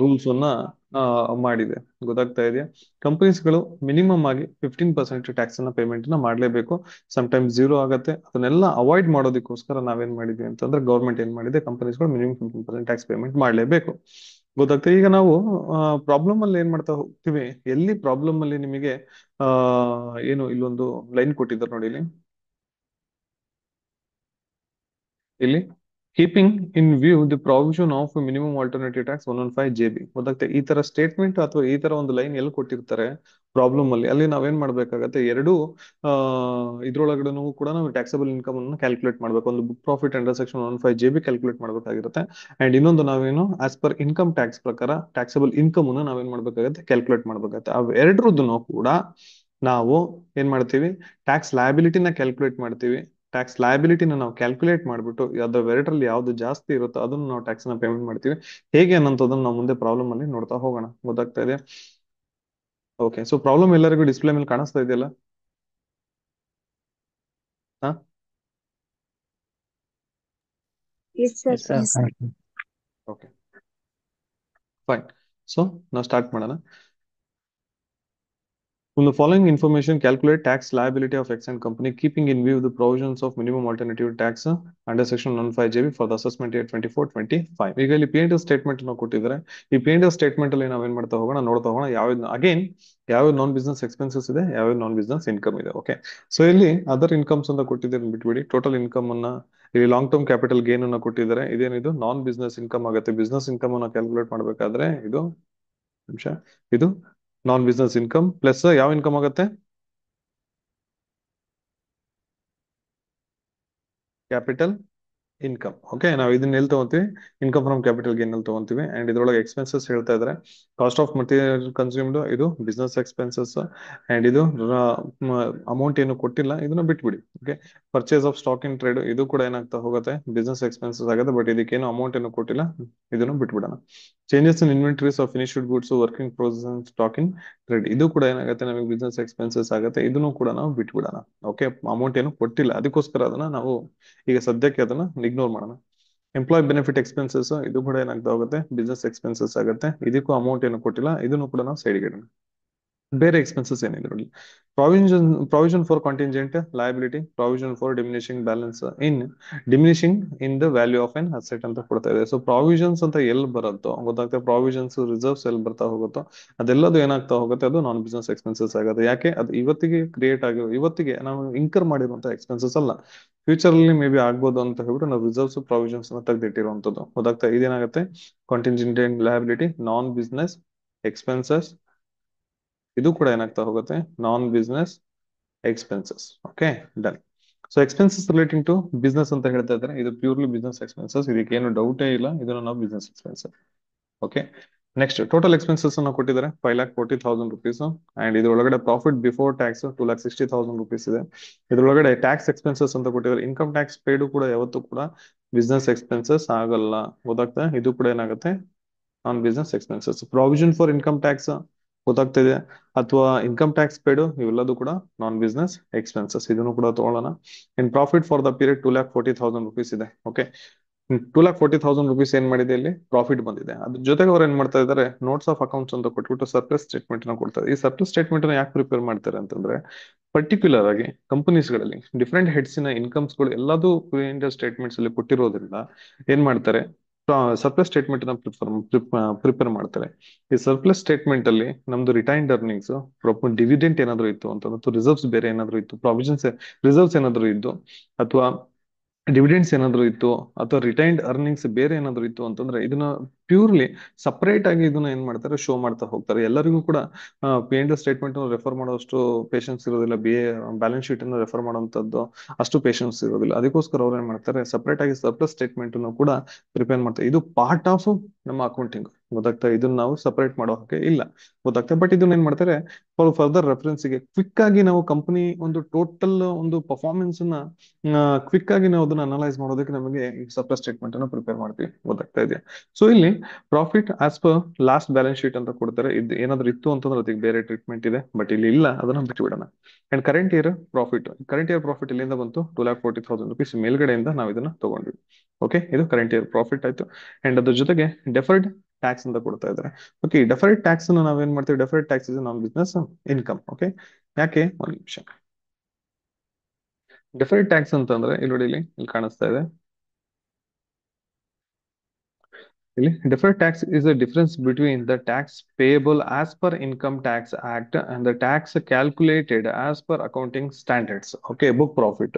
Rules ಅನ್ನ ಮಾಡಿದೆ. ಗೊತ್ತಾಗ್ತಾ ಇದೆಯಾ? ಕಂಪನೀಸ್ಗಳು ಮಿನಿಮಮ್ ಆಗಿ 15% ಟ್ಯಾಕ್ಸ್ ಅನ್ನ ಪೇಮೆಂಟ್ ನ ಮಾಡ್ಲೇಬೇಕು. ಟೈಮ್ಸ್ ಜೀರೋ ಆಗತ್ತೆ. ಅದನ್ನೆಲ್ಲ ಅವಾಯ್ಡ್ ಮಾಡೋದಕ್ಕೋಸ್ಕರ ನಾವೇನ್ ಮಾಡಿದ್ವಿ ಅಂತಂದ್ರೆ ಗೌರ್ಮೆಂಟ್ ಏನ್ ಮಾಡಿದೆ, ಕಂಪನೀಸ್ಗಳು ಮಿನಿಮಮ್ 15% ಟ್ಯಾಕ್ಸ್ ಪೇಮೆಂಟ್ ಮಾಡ್ಲೇಬೇಕು. ಗೊತ್ತಾಗ್ತದೆ. ಈಗ ನಾವು ಪ್ರಾಬ್ಲಮ್ ಅಲ್ಲಿ ಏನ್ ಮಾಡ್ತಾ ಹೋಗ್ತೀವಿ, ಎಲ್ಲಿ ಪ್ರಾಬ್ಲಮ್ ಅಲ್ಲಿ ನಿಮಗೆ ಆ ಏನು ಇಲ್ಲೊಂದು ಲೈನ್ ಕೊಟ್ಟಿದ್ದಾರೆ ನೋಡಿ ಇಲ್ಲಿ keeping in view the provision of minimum alternative tax 115 JB. ಗೊತ್ತಾಗ್ತದೆ. ಈ ತರ ಸ್ಟೇಟ್ಮೆಂಟ್ ಅಥವಾ ಈ ತರ ಒಂದು ಲೈನ್ ಎಲ್ಲಿ ಕೊಟ್ಟಿರ್ತಾರೆ ಪ್ರಾಬ್ಲಮ್ ಅಲ್ಲಿ ನಾವೇನ್ ಮಾಡ್ಬೇಕಾಗತ್ತೆ, ಎರಡು ಆ ಇದ್ರೊಳಗಡೆನೂ ಕೂಡ ನಾವು ಟ್ಯಾಕ್ಸಬಲ್ ಇನ್ಕಮ್ ಅನ್ನು ಕ್ಯಾಲ್ಕುಲೇಟ್ ಮಾಡ್ಬೇಕು. ಒಂದು book profit under section 115 JB calculate ಮಾಡ್ಬೇಕಾಗಿರುತ್ತೆ. ಅಂಡ್ ಇನ್ನೊಂದು ನಾವೇನು ಆಸ್ ಪರ್ ಇನ್ಕಮ್ ಟ್ಯಾಕ್ಸ್ ಪ್ರಕಾರ ಟ್ಯಾಕ್ಸಬಲ್ ಇನ್ಕಮ್ ಅನ್ನು ನಾವೇನ್ ಮಾಡ್ಬೇಕಾಗತ್ತೆ, ಕ್ಯಾಲ್ಕುಲೇಟ್ ಮಾಡ್ಬೇಕಾಗತ್ತೆ. ಅವ್ ಎರಡರದ್ದು ಕೂಡ ನಾವು ಏನ್ ಮಾಡ್ತೀವಿ, ಟ್ಯಾಕ್ಸ್ ಲಯಬಿಲಿಟಿನ ಕ್ಯಾಲ್ಕುಲೇಟ್ ಮಾಡ್ತೀವಿ. ಟ್ಯಾಕ್ಸ್ ಲಯಬಿಲಿಟಿನ ನಾವು ಕ್ಯಾಲ್ಕುಲೇಟ್ ಮಾಡ್ಬಿಟ್ಟು ಅದು ಎರಡರಲ್ಲಿ ಯಾವ್ದು ಜಾಸ್ತಿ ಇರುತ್ತೋ ಅದನ್ನು ನಾವು ಟ್ಯಾಕ್ಸ್ ನ ಪೇಮೆಂಟ್ ಮಾಡ್ತೀವಿ. ಹೇಗೆ ಅನ್ನೋದನ್ನ ನಾವು ಮುಂದೆ ಪ್ರಾಬ್ಲಮ್ ಅಲ್ಲಿ ನೋಡ್ತಾ ಹೋಗೋಣ. ಗೊತ್ತಾಗ್ತಾ ಇದೆ? ಓಕೆ, ಸೊ ಪ್ರಾಬ್ಲಮ್ ಎಲ್ಲರಿಗೂ ಡಿಸ್ಪ್ಲೇ ಮೇಲೆ ಕಾಣಿಸ್ತಾ ಇದೆಯಲ್ಲ? ಹಾ, Yes, sir. Yes, sir. Yes, sir. Okay, fine. So ನಾವು ಸ್ಟಾರ್ಟ್ ಮಾಡೋಣ. From the following information, calculate tax liability of X and company, keeping in view the provisions of minimum alternative tax under section 15JB for the assessment year 24-25. ಈಗ ಇಲ್ಲಿ P and statement ನಾವು ಕೊಟ್ಟಿದ್ದಾರೆ. ಈ P and statement ಅಲ್ಲಿ ನಾವೇನ್ ಮಾಡ್ತಾ ಹೋಗೋಣ, ನೋಡ್ತಾ ಹೋಗೋಣ ಯಾವ್ದು ಅಗೇನ್ ಯಾವ ನಾನ್ ಬಿಸ್ನೆಸ್ ಎಕ್ಸ್ಪೆನ್ಸಸ್ ಇದೆ, ಯಾವ ನಾನ್ ಬಿಸ್ನೆಸ್ ಇನ್ಕಮ್ ಇದೆ. ಓಕೆ, ಸೊ ಇಲ್ಲಿ ಅದರ್ ಇನ್ಕಮ್ಸ್ ಅಂತ ಕೊಟ್ಟಿದ್ದಾರೆ, ಬಿಟ್ಬಿಡಿ. ಟೋಟಲ್ ಇನ್ಕಮ್ ಅನ್ನ ಇಲ್ಲಿ ಲಾಂಗ್ ಟರ್ಮ್ ಕ್ಯಾಪಿಟಲ್ ಗೇನ್ ಅನ್ನ ಕೊಟ್ಟಿದ್ದಾರೆ. ಇದೇನಿದು ನಾನ್ ಬಿಸ್ನೆಸ್ ಇನ್ಕಮ್ ಆಗುತ್ತೆ. ಬಿಸ್ನೆಸ್ ಇನ್ಕಮ್ ಅನ್ನ ಕ್ಯಾಲ್ಕುಲೇಟ್ ಮಾಡ್ಬೇಕಾದ್ರೆ ಇದು ನಿಮಿಷ, ಇದು ನಾನ್ ಬಿಸ್ನೆಸ್ ಇನ್ಕಮ್ ಪ್ಲಸ್ ಯಾವ ಇನ್ಕಮ್ ಆಗುತ್ತೆ, ಕ್ಯಾಪಿಟಲ್ ಇನ್ಕಮ್. ಓಕೆ, ನಾವು ಇದನ್ನ ಎಲ್ಲಿ ತಗೊಂತೀವಿ, ಇನ್ಕಮ್ ಫ್ರಮ್ ಕ್ಯಾಪಿಟಲ್ ಗೇನ್ ಅಲ್ಲಿ ತಗೊಂತೀವಿ. ಅಂಡ್ ಇದ್ರೊಳಗೆ ಎಕ್ಸ್ಪೆನ್ಸಸ್ ಹೇಳ್ತಾ ಇದ್ರೆ ಕಾಸ್ಟ್ ಆಫ್ ಮಟೀರಿಯಲ್ ಕನ್ಸ್ಯೂಮ್ಡ್, ಇದು ಬಿಸ್ನೆಸ್ ಎಕ್ಸ್ಪೆನ್ಸಸ್. ಅಂಡ್ ಇದು ಅಮೌಂಟ್ ಏನು ಕೊಟ್ಟಿಲ್ಲ, ಇದನ್ನ ಬಿಟ್ಬಿಡಿ. Okay, purchase of stock in trade, ಇದು ಕೂಡ ಏನಾಗ್ತಾ ಹೋಗುತ್ತೆ, ಬಿಸ್ನೆಸ್ ಎಕ್ಸ್ಪೆನ್ಸಸ್ ಆಗುತ್ತೆ. ಬಟ್ ಇದಕ್ಕೇನು ಅಮೌಂಟ್ ಏನು ಕೊಟ್ಟಿಲ್ಲ, ಇದನ್ನು ಬಿಟ್ಬಿಡೋಣ. Changes in inventories of finished goods, working process and stock in trade, ಇದು ಕೂಡ ಏನಾಗುತ್ತೆ ನಮಗೆ ಬಿಸ್ನೆಸ್ ಎಕ್ಸ್ಪೆನ್ಸಸ್ ಆಗುತ್ತೆ. ಇದನ್ನು ಕೂಡ ನಾವು ಬಿಟ್ಬಿಡೋಣ. ಓಕೆ, ಅಮೌಂಟ್ ಏನು ಕೊಟ್ಟಿಲ್ಲ, ಅದಕ್ಕೋಸ್ಕರ ಅದನ್ನ ನಾವು ಈಗ ಸದ್ಯಕ್ಕೆ ಅದನ್ನ ಇಗ್ನೋರ್ ಮಾಡೋಣ. ಎಂಪ್ಲಾಯ್ ಬೆನಿಫಿಟ್ ಎಕ್ಸ್ಪೆನ್ಸಸ್, ಇದು ಕೂಡ ಏನಾಗ್ತಾ ಹೋಗುತ್ತೆ, ಬಿಸ್ನೆಸ್ ಎಕ್ಸ್ಪೆನ್ಸಸ್ ಆಗುತ್ತೆ. ಇದಕ್ಕೂ ಅಮೌಂಟ್ ಏನು ಕೊಟ್ಟಿಲ್ಲ, ಇದನ್ನು ಕೂಡ ನಾವು ಸೈಡ್ಗೆ ಇಡೋಣ. ಬೇರೆ ಎಕ್ಸ್ಪೆನ್ಸಸ್ ಏನಿದೆ ನೋಡಿ, provision for contingent liability, provision for diminishing in the value of an asset ಅಂತ ಕೊಡ್ತಾ ಇದೆ. ಸೊ ಪ್ರಾವಿಷನ್ಸ್ ಅಂತ ಎಲ್ಲಿ ಬರುತ್ತೋ ಗೊತ್ತಾಗ್ತದೆ, ಪ್ರಾವಿಷನ್ಸ್ ರಿಸರ್ವ್ಸ್ ಎಲ್ಲಿ ಬರ್ತಾ ಹೋಗುತ್ತೋ ಅದೆಲ್ಲದು ಏನಾಗ್ತಾ ಹೋಗುತ್ತೆ, ಅದು ನಾನ್ ಬಿಸ್ನೆಸ್ ಎಕ್ಸ್ಪೆನ್ಸಸ್ ಆಗುತ್ತೆ. ಯಾಕೆ, ಅದು ಇವತ್ತಿಗೆ ಕ್ರಿಯೇಟ್ ಆಗಿರೋ, ಇವತ್ತಿಗೆ ನಾವು ಇನ್ಕರ್ ಮಾಡಿರುವಂತ ಎಕ್ಸ್ಪೆನ್ಸಸ್ ಅಲ್ಲ, ಫ್ಯೂಚರ್ ಅಲ್ಲಿ ಮೇ ಬಿ ಆಗ್ಬೋದು ಅಂತ ಹೇಳ್ಬಿಟ್ಟು ನಾವು ರಿಸರ್ವ್ಸ್ ಪ್ರಾವಿಷನ್ಸ್ ಅನ್ನ ತೆಗೆದಿಟ್ಟಿರುವಂತದ್ದು. ಗೊತ್ತಾಗ್ತಾ ಇದೇನಾಗುತ್ತೆ, contingent liability non business expenses, ಇದು ಕೂಡ ಏನಾಗ್ತಾ ಹೋಗುತ್ತೆ, non business expenses. Okay, done. So expenses relating to business ಅಂತ ಹೇಳ್ತಾ ಇದ್ದಾರೆ, ಇದು ಪ್ಯೂರ್ಲಿ ಬಿಸ್ನೆಸ್ ಎಕ್ಸ್ಪೆನ್ಸಸ್, ಇದಕ್ಕೆ ಏನು ಡೌಟೇ ಇಲ್ಲ, ಇದನ್ನು ನಾವು business expenses. Okay, next total expenses ಅನ್ನು ಕೊಟ್ಟಿದ್ದಾರೆ 5,40,000 rupees. ಅಂಡ್ ಇದ್ರೊಳಗಡೆ ಪ್ರಾಫಿಟ್ ಬಿಫೋರ್ ಟ್ಯಾಕ್ಸ್ 2,60,000 rupees ಇದೆ. ಇದ್ರೊಳಗಡೆ ಟ್ಯಾಕ್ಸ್ ಎಕ್ಸ್ಪೆನ್ಸಸ್ ಅಂತ ಕೊಟ್ಟಿದ್ದಾರೆ. ಇನ್ಕಮ್ ಟ್ಯಾಕ್ಸ್ ಪೇಡು ಕೂಡ ಯಾವತ್ತೂ ಕೂಡ ಬಿಸ್ನೆಸ್ ಎಕ್ಸ್ಪೆನ್ಸಸ್ ಆಗಲ್ಲ. ಗೊತ್ತಾಗ್ತಾ, ಇದು ಕೂಡ ಏನಾಗುತ್ತೆ, non business expenses. Provision for income tax ಗೊತ್ತಾಗ್ತಿದೆ, ಅಥವಾ ಇನ್ಕಮ್ ಟ್ಯಾಕ್ಸ್ ಪೇಡು, ಇವೆಲ್ಲದೂ ಕೂಡ ನಾನ್ ಬಿಸ್ನೆಸ್ ಎಕ್ಸ್ಪೆನ್ಸಸ್. ಇದನ್ನು ಕೂಡ ತಗೊಳ್ಳೋಣ. In profit for the period 2,40,000 rupees ಇದೆ. ಓಕೆ, 2,40,000 rupees ಏನ್ ಮಾಡಿದೆ, ಇಲ್ಲಿ ಪ್ರಾಫಿಟ್ ಬಂದಿದೆ. ಅದ್ರ ಜೊತೆಗೆ ಅವ್ರು ಏನ್ ಮಾಡ್ತಾ ಇದ್ದಾರೆ, ನೋಟ್ಸ್ ಆಫ್ ಅಕೌಂಟ್ಸ್ ಅಂತ ಕೊಟ್ಬಿಟ್ಟು ಸರ್ಪ್ಲಸ್ ಸ್ಟೇಟ್ಮೆಂಟ್ ನ ಕೊಡ್ತಾರೆ. ಈ ಸರ್ಪ್ಲಸ್ ಸ್ಟೇಟ್ಮೆಂಟ್ ನ ಯಾಕೆ ಪ್ರಿಪೇರ್ ಮಾಡ್ತಾರೆ ಅಂತಂದ್ರೆ, ಪರ್ಟಿಕ್ಯುಲರ್ ಆಗಿ ಕಂಪನೀಸ್ ಗಳಲ್ಲಿ ಡಿಫ್ರೆಂಟ್ ಹೆಡ್ಸ್ ನ ಇನ್ಕಮ್ಸ್ ಗಳು ಎಲ್ಲದೂ ಸ್ಟೇಟ್ಮೆಂಟ್ಸ್ ಅಲ್ಲಿ ಕೊಟ್ಟಿರೋದ್ರಿಂದ ಏನ್ ಮಾಡ್ತಾರೆ, ಸರ್ಪ್ಲಸ್ ಸ್ಟೇಟ್ಮೆಂಟ್ ನ ಪ್ರಿಪೇರ್ ಮಾಡ್ತಾರೆ. ಈ ಸರ್ಪ್ಲಸ್ ಸ್ಟೇಟ್ಮೆಂಟ್ ಅಲ್ಲಿ ನಮ್ದು ರಿಟೈನ್ಡ್ ಅರ್ನಿಂಗ್ಸ್, ಡಿವಿಡೆಂಟ್ ಏನಾದ್ರು ಇತ್ತು ಅಂತ, ರಿಸರ್ವ್ಸ್ ಬೇರೆ ಏನಾದ್ರು ಇತ್ತು, ಪ್ರಾವಿಷನ್ಸ್ ರಿಸರ್ವ್ಸ್ ಏನಾದ್ರು ಇದ್ದು, ಅಥವಾ ಡಿವಿಡೆಂಡ್ಸ್ ಏನಾದ್ರು ಇತ್ತು, ಅಥವಾ ರಿಟೈನ್ಡ್ ಅರ್ನಿಂಗ್ಸ್ ಬೇರೆ ಏನಾದ್ರು ಇತ್ತು ಅಂತಂದ್ರೆ ಇದನ್ನ ಪ್ಯೂರ್ಲಿ ಸಪರೇಟ್ ಆಗಿ ಇದನ್ನ ಏನ್ ಮಾಡ್ತಾರೆ, ಶೋ ಮಾಡ್ತಾ ಹೋಗ್ತಾರೆ. ಎಲ್ಲರಿಗೂ ಕೂಡ ಪಿ ಅಂಡ್ ಸ್ಟೇಟ್ಮೆಂಟ್ ರೆಫರ್ ಮಾಡೋಷ್ಟು ಪೇಷನ್ಸ್ ಇರೋದಿಲ್ಲ, ಬ್ಯಾಲೆನ್ಸ್ ಶೀಟ್ ಅನ್ನು ರೆಫರ್ ಮಾಡುವಂತದ್ದು ಅಷ್ಟು ಪೇಷನ್ಸ್ ಇರೋದಿಲ್ಲ. ಅದಕ್ಕೋಸ್ಕರ ಅವ್ರು ಏನ್ ಮಾಡ್ತಾರೆ, ಸಪರೇಟ್ ಆಗಿ ಸರ್ಪ್ಲಸ್ ಸ್ಟೇಟ್ಮೆಂಟ್ ಅನ್ನು ಕೂಡ ಪ್ರಿಪೇರ್ ಮಾಡ್ತಾರೆ. ಇದು ಪಾರ್ಟ್ ಆಫ್ ನಮ್ಮ ಅಕೌಂಟಿಂಗ್. ಗೊತ್ತಾಗ್ತಾ, ಇದನ್ನ ನಾವು ಸಪರೇಟ್ ಮಾಡೋ ಹಾಗೆ ಇಲ್ಲ. ಗೊತ್ತಾಗ್ತಾ, ಬಟ್ ಇದನ್ನ ಏನ್ ಮಾಡ್ತಾರೆ, ಫರ್ದರ್ ರೆಫರೆನ್ಸ್ ಗೆ ಕ್ವಿಕ್ ಆಗಿ ನಾವು ಕಂಪನಿ ಒಂದು ಟೋಟಲ್ ಒಂದು ಪರ್ಫಾರ್ಮೆನ್ಸ್ ನ ಕ್ವಿಕ್ ಆಗಿ ನಾವು ಅದನ್ನ ಅನಲೈಸ್ ಮಾಡೋದಕ್ಕೆ ನಮಗೆ ಈ ಸರ್ಪ್ಲಸ್ ಸ್ಟೇಟ್ಮೆಂಟ್ ಅನ್ನು ಪ್ರಿಪೇರ್ ಮಾಡ್ತೀವಿ. ಗೊತ್ತಾಗ್ತಾ ಇದೆಯಾ? ಸೊ ಇಲ್ಲಿ profit as per last balance sheet ಅಂತ ಕೊಡ್ತಾರೆ. ಇದು ಏನಾದ್ರು ಇತ್ತು ಅಂತಂದ್ರೆ ಅದಕ್ಕೆ ಬೇರೆ ಟ್ರೀಟ್ಮೆಂಟ್ ಇದೆ, ಬಟ್ ಇಲ್ಲಿ ಇಲ್ಲ, ಅದನ್ನ ಬಿಟ್ಟು ಬಿಡೋಣ. ಅಂಡ್ ಕರೆಂಟ್ ಇಯರ್ ಪ್ರಾಫಿಟ್ ಇಲ್ಲಿಂದ ಬಂತು 2,40,000 rupees. ಮೇಲ್ಗಡೆಯಿಂದ ನಾವು ಇದನ್ನ ತಗೊಂಡ್ವಿ. ಓಕೆ, ಇದು ಕರೆಂಟ್ ಇಯರ್ ಪ್ರಾಫಿಟ್ ಆಯ್ತು. ಅಂಡ್ ಅದ್ರ ಜೊತೆಗೆ ಡೆಫರ್ಡ್ ಟ್ಯಾಕ್ಸ್ ಅಂತ ಕೊಡ್ತಾ ಇದ್ದಾರೆ. ಓಕೆ, ಡೆಫರ್ಡ್ ಟ್ಯಾಕ್ಸ್ ಅನ್ನು ನಾವೇನ್ ಮಾಡ್ತೀವಿ? Deferred tax is non business income. Okay, ಯಾಕೆ? ಒಂದು ನಿಮಿಷ. ಡೆಫರ್ಡ್ ಟ್ಯಾಕ್ಸ್ ಅಂತಂದ್ರೆ ಇಲ್ಲಿ ನೋಡಿ, ಇಲ್ಲಿ ಕಾಣಿಸ್ತಾ ಇದೆ. ಇಲ್ಲಿ deferred tax is a difference between the tax payable as per Income Tax Act and the tax calculated as per accounting standards. Okay, book profit.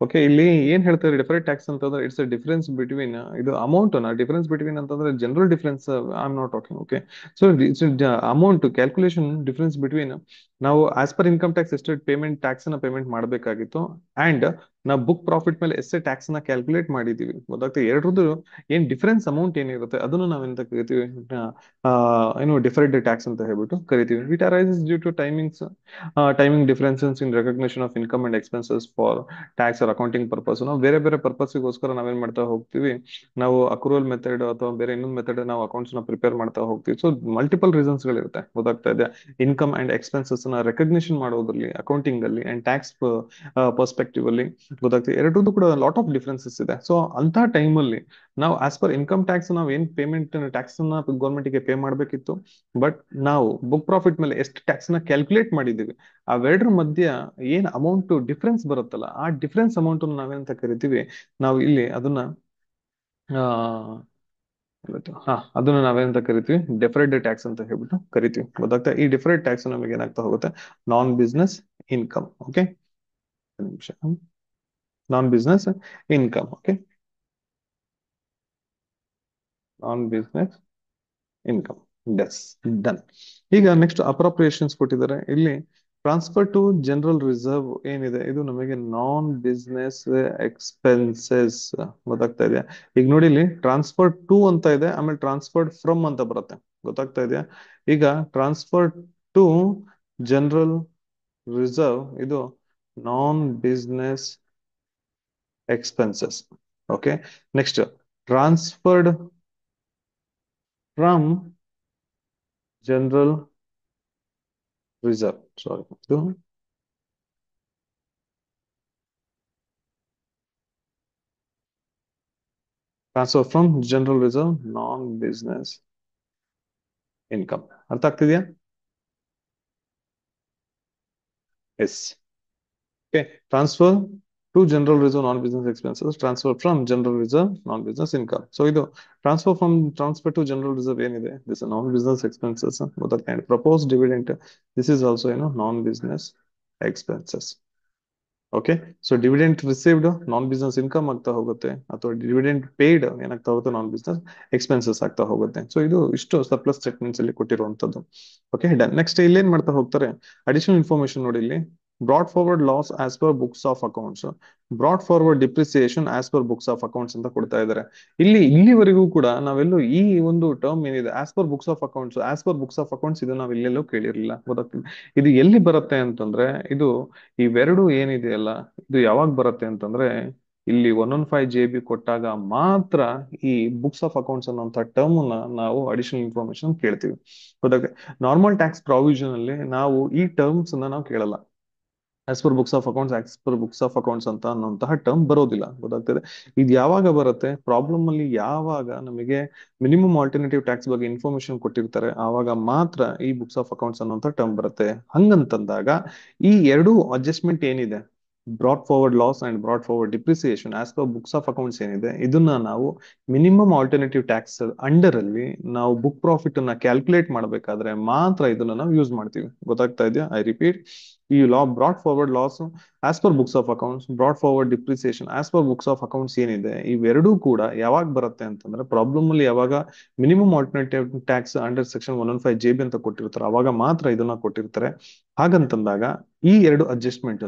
Okay, ಇಲ್ಲಿ ಏನ್ ಹೇಳ್ತಾರೆ ಡೆಫರ್ಡ್ ಟ್ಯಾಕ್ಸ್ ಅಂತಂದ್ರೆ ಇಟ್ಸ್ ಅ ಡಿಫರೆನ್ಸ್ ಬಿಟ್ವೀನ್ ಇದು amount ನ difference between ಅಂತಂದ್ರೆ general difference I am not talking. Okay, so it's amount calculation difference between ನಾವು as per income tax ಎಷ್ಟು payment tax ನ ಪೇಮೆಂಟ್ ಮಾಡಬೇಕಾಗಿತ್ತು ಅಂಡ್ ನಾವು ಬುಕ್ ಪ್ರಾಫಿಟ್ ಮೇಲೆ ಎಷ್ಟೇ ಟ್ಯಾಕ್ಸ್ ನ ಕ್ಯಾಲ್ಕುಲೇಟ್ ಮಾಡಿದೀವಿ. ಗೊತ್ತಾಗ್ತದೆ ಎರಡರದ್ದು ಏನ್ ಡಿಫರೆನ್ಸ್ ಅಮೌಂಟ್ ಏನಿರುತ್ತೆ ಅದನ್ನು ನಾವೆಂತ ಕರಿತೀವಿ? ಆ, ಏನು ಡಿಫರ್ಡ್ ಟ್ಯಾಕ್ಸ್ ಅಂತ ಹೇಳ್ಬಿಟ್ಟು ಕರಿತೀವಿ. It arises due to timing differences in recognition of income and expenses for tax or accounting purpose. ನಾವು ಬೇರೆ ಬೇರೆ ಪರ್ಪಸ್ಗೋಸ್ಕರ ನಾವೇನ್ ಮಾಡ್ತಾ ಹೋಗ್ತೀವಿ? ನಾವು ಅಕ್ರೂವಲ್ ಮೆಥಡ್ ಅಥವಾ ಬೇರೆ ಇನ್ನೊಂದು ಮೆಥಡ್ ನಾವು ಅಕೌಂಟ್ಸ್ ನ ಪ್ರಿಪೇರ್ ಮಾಡ್ತಾ ಹೋಗ್ತೀವಿ. ಸೊ ಮಲ್ಟಿಪಲ್ ರೀಸನ್ಸ್ ಗಳಿರುತ್ತೆ. ಗೊತ್ತಾಗ್ತಾ ಇದೆ? ಇನ್ಕಮ್ ಅಂಡ್ ಎಕ್ಸ್ಪೆನ್ಸಸ್ ನ ರೆಕಗ್ನಿಷನ್ ಮಾಡೋದ್ರಲ್ಲಿ ಅಕೌಂಟಿಂಗ್ ಅಲ್ಲಿ ಅಂಡ್ ಟ್ಯಾಕ್ಸ್ ಪರ್ಸ್ಪೆಕ್ಟಿವ್ ಅಲ್ಲಿ ಗೊತ್ತಾಗ್ತದೆ ಎರಡರದ್ದು ಕೂಡ ಲಾಟ್ ಆಫ್ ಡಿಫ್ರೆನ್ಸಸ್ ಇದೆ. ಸೊ ಅಂತ ಟೈಮಲ್ಲಿ ನಾವು ಆಸ್ ಪರ್ ಇನ್ಕಮ್ ಟ್ಯಾಕ್ಸ್ ನಾವು ಏನ್ ಪೇಮೆಂಟ್ ಟ್ಯಾಕ್ಸ್ ನ ಗೌರ್ಮೆಂಟ್ ಗೆ ಪೇ ಮಾಡ್ಬೇಕಿತ್ತು, ಬಟ್ ನಾವು ಬುಕ್ ಪ್ರಾಫಿಟ್ ಮೇಲೆ ಎಷ್ಟು ಟ್ಯಾಕ್ಸ್ ನ ಕ್ಯಾಲ್ಕುಲೇಟ್ ಮಾಡಿದೀವಿ ಅವೆರಡರ ಮಧ್ಯ ಏನ್ ಅಮೌಂಟ್ ಡಿಫ್ರೆನ್ಸ್ ಬರುತ್ತಲ್ಲ, ಆ ಡಿಫ್ರೆನ್ಸ್ ಅಮೌಂಟ್ ನಾವೇನಂತ ಕರಿತೀವಿ? ನಾವು ಇಲ್ಲಿ ಅದನ್ನ ಆ ಅದನ್ನ ನಾವೇನಂತ ಕರಿತೀವಿ? ಡೆಫರ್ಡ್ ಟ್ಯಾಕ್ಸ್ ಅಂತ ಹೇಳ್ಬಿಟ್ಟು ಕರಿತೀವಿ. ಗೊತ್ತಾಗ್ತಾ? ಈ ಡೆಫರ್ಡ್ ಟ್ಯಾಕ್ಸ್ ನಮಗೆ ಏನಾಗ್ತಾ ಹೋಗುತ್ತೆ? Non business income. ಓಕೆ, ನಿಮಿಷ. ನಾನ್ ಬಿಸ್ನೆಸ್ ಇನ್ಕಮ್. ಓಕೆ, ನಾನ್ ಬಿಸ್ನೆಸ್ ಇನ್ಕಮ್. ಡನ್. ಈಗ ನೆಕ್ಸ್ಟ್ ಅಪ್ರೋಪ್ರಿಯೇಷನ್ಸ್ ಕೊಟ್ಟಿದ್ದಾರೆ. ಇಲ್ಲಿ ಟ್ರಾನ್ಸ್ಫರ್ ಟು ಜನರಲ್ ರಿಸರ್ವ್ ಏನಿದೆ ಇದು ನಮಗೆ ನಾನ್ ಬಿಸ್ನೆಸ್ ಎಕ್ಸ್ಪೆನ್ಸಸ್. ಗೊತ್ತಾಗ್ತಾ ಇದೆಯಾ? ಈಗ ನೋಡಿ, ಇಲ್ಲಿ ಟ್ರಾನ್ಸ್ಫರ್ ಟು ಅಂತ ಇದೆ, ಆಮೇಲೆ ಟ್ರಾನ್ಸ್ಫರ್ಡ್ ಫ್ರಮ್ ಅಂತ ಬರುತ್ತೆ. ಗೊತ್ತಾಗ್ತಾ ಇದೆಯಾ? ಈಗ ಟ್ರಾನ್ಸ್ಫರ್ ಟು ಜನರಲ್ ರಿಸರ್ವ್ ಇದು non business expenses. Okay, next transferred from general reserve, sorry, ಇದು transfer from general reserve non business income. ಅರ್ಥ ಆಗ್ತಿದ್ಯಾ? Yes. Okay, transfer to general reserve non business expenses, transfer from general reserve non business income. So ಇದು transfer to general reserve ಏನಿದೆ this non business expenses. ಗೊತ್ತಾಗ್ತಾ? Propose dividend this is also non business expenses. Okay, so dividend received non business income ಆಗ್ತಾ ಹೋಗುತ್ತೆ, ಅಥವಾ dividend paid ಏನಾಗ್ತಾ ಹೋಗುತ್ತೆ? Non business expenses ಆಗ್ತಾ ಹೋಗುತ್ತೆ. ಸೊ ಇದು ಇಷ್ಟು ಸರ್ಪ್ಲಸ್ ಸ್ಟೇಟ್ಮೆಂಟ್ಸ್ ಅಲ್ಲಿ ಕೊಟ್ಟಿರುವಂತದ್ದು. Okay, done. ನೆಕ್ಸ್ಟ್ ಇಲ್ಲಿ ಏನ್ ಮಾಡ್ತಾ ಹೋಗ್ತಾರೆ? ಅಡಿಷನಲ್ ಇನ್ಫಾರ್ಮೇಶನ್ ನೋಡಿ, ಇಲ್ಲಿ brought forward loss as per books of accounts, brought forward depreciation as per books of accounts ಅಂತ ಕೊಡ್ತಾ ಇದ್ದಾರೆ. ಇಲ್ಲಿವರೆಗೂ ಕೂಡ ನಾವೆಲ್ಲೂ ಈ ಒಂದು ಟರ್ಮ್ ಏನಿದೆ as per books of accounts, as per books of accounts ಇದು ನಾವು ಇಲ್ಲೆಲ್ಲೂ ಕೇಳಿರಲಿಲ್ಲ. ಗೊತ್ತಾಗ್ತದೆ? ಇದು ಎಲ್ಲಿ ಬರುತ್ತೆ ಅಂತಂದ್ರೆ, ಇದು ಇವೆರಡು ಏನಿದೆಯಲ್ಲ ಇದು ಯಾವಾಗ ಬರುತ್ತೆ ಅಂತಂದ್ರೆ, ಇಲ್ಲಿ 115 JB ಕೊಟ್ಟಾಗ ಮಾತ್ರ ಈ ಬುಕ್ಸ್ ಆಫ್ ಅಕೌಂಟ್ಸ್ ಅನ್ನೋಂಥ ಟರ್ಮ್ ನಾವು ಅಡಿಷನಲ್ ಇನ್ಫಾರ್ಮೇಶನ್ ಕೇಳ್ತೀವಿ. ಗೊತ್ತಾಗುತ್ತೆ? ನಾರ್ಮಲ್ ಟ್ಯಾಕ್ಸ್ ಪ್ರಾವಿಷನ್ ಅಲ್ಲಿ ನಾವು ಈ ಟರ್ಮ್ಸ್ ನಾವು ಕೇಳಲ್ಲ. As per books of accounts, as per books of accounts ಅಂತ ಅನ್ನೋಂತಹ ಟರ್ಮ್ ಬರೋದಿಲ್ಲ. ಗೊತ್ತಾಗ್ತದೆ? ಇದು ಯಾವಾಗ ಬರುತ್ತೆ? ಪ್ರಾಬ್ಲಮ್ ಅಲ್ಲಿ ಯಾವಾಗ ನಮಗೆ ಮಿನಿಮಮ್ ಆಲ್ಟರ್ನೇಟಿವ್ ಟ್ಯಾಕ್ಸ್ ಬಗ್ಗೆ ಇನ್ಫಾರ್ಮೇಶನ್ ಕೊಟ್ಟಿರ್ತಾರೆ ಆವಾಗ ಮಾತ್ರ ಈ ಬುಕ್ಸ್ ಆಫ್ ಅಕೌಂಟ್ಸ್ ಅನ್ನೋಂಥ ಟರ್ಮ್ ಬರುತ್ತೆ. ಹಂಗಂತಂದಾಗ ಈ ಎರಡು ಅಡ್ಜಸ್ಟ್ಮೆಂಟ್ ಏನಿದೆ, broad forward loss and brought forward depreciation as per books of accounts ಏನಿದೆ ಇದನ್ನ ನಾವು ಮಿನಿಮಮ್ ಆಲ್ಟರ್ನೇಟಿವ್ ಟ್ಯಾಕ್ಸ್ ಅಂಡರ್ ಅಲ್ಲಿ ನಾವು ಬುಕ್ ಪ್ರಾಫಿಟ್ ಅನ್ನ ಕ್ಯಾಲ್ಕುಲೇಟ್ ಮಾಡಬೇಕಾದ್ರೆ ಮಾತ್ರ ಇದನ್ನ ನಾವು ಯೂಸ್ ಮಾಡ್ತೀವಿ. ಗೊತ್ತಾಗ್ತಾ ಇದೆಯಾ? ಐ ರಿಪೀಟ್, ಈ broad forward loss as per books of accounts, brought forward depreciation as per books of accounts ಏನಿದೆ ಇವೆರಡೂ ಕೂಡ ಯಾವಾಗ ಬರುತ್ತೆ ಅಂತಂದ್ರೆ, ಪ್ರಾಬ್ಲಮ್ ಅಲ್ಲಿ ಯಾವಾಗ minimum alternative tax under section 115 JB ಅಂತ ಕೊಟ್ಟಿರ್ತಾರೆ ಅವಾಗ ಮಾತ್ರ ಇದನ್ನ ಕೊಟ್ಟಿರ್ತಾರೆ. ಹಾಗಂತಂದಾಗ ಈ ಎರಡು ಅಡ್ಜಸ್ಟ್ಮೆಂಟ್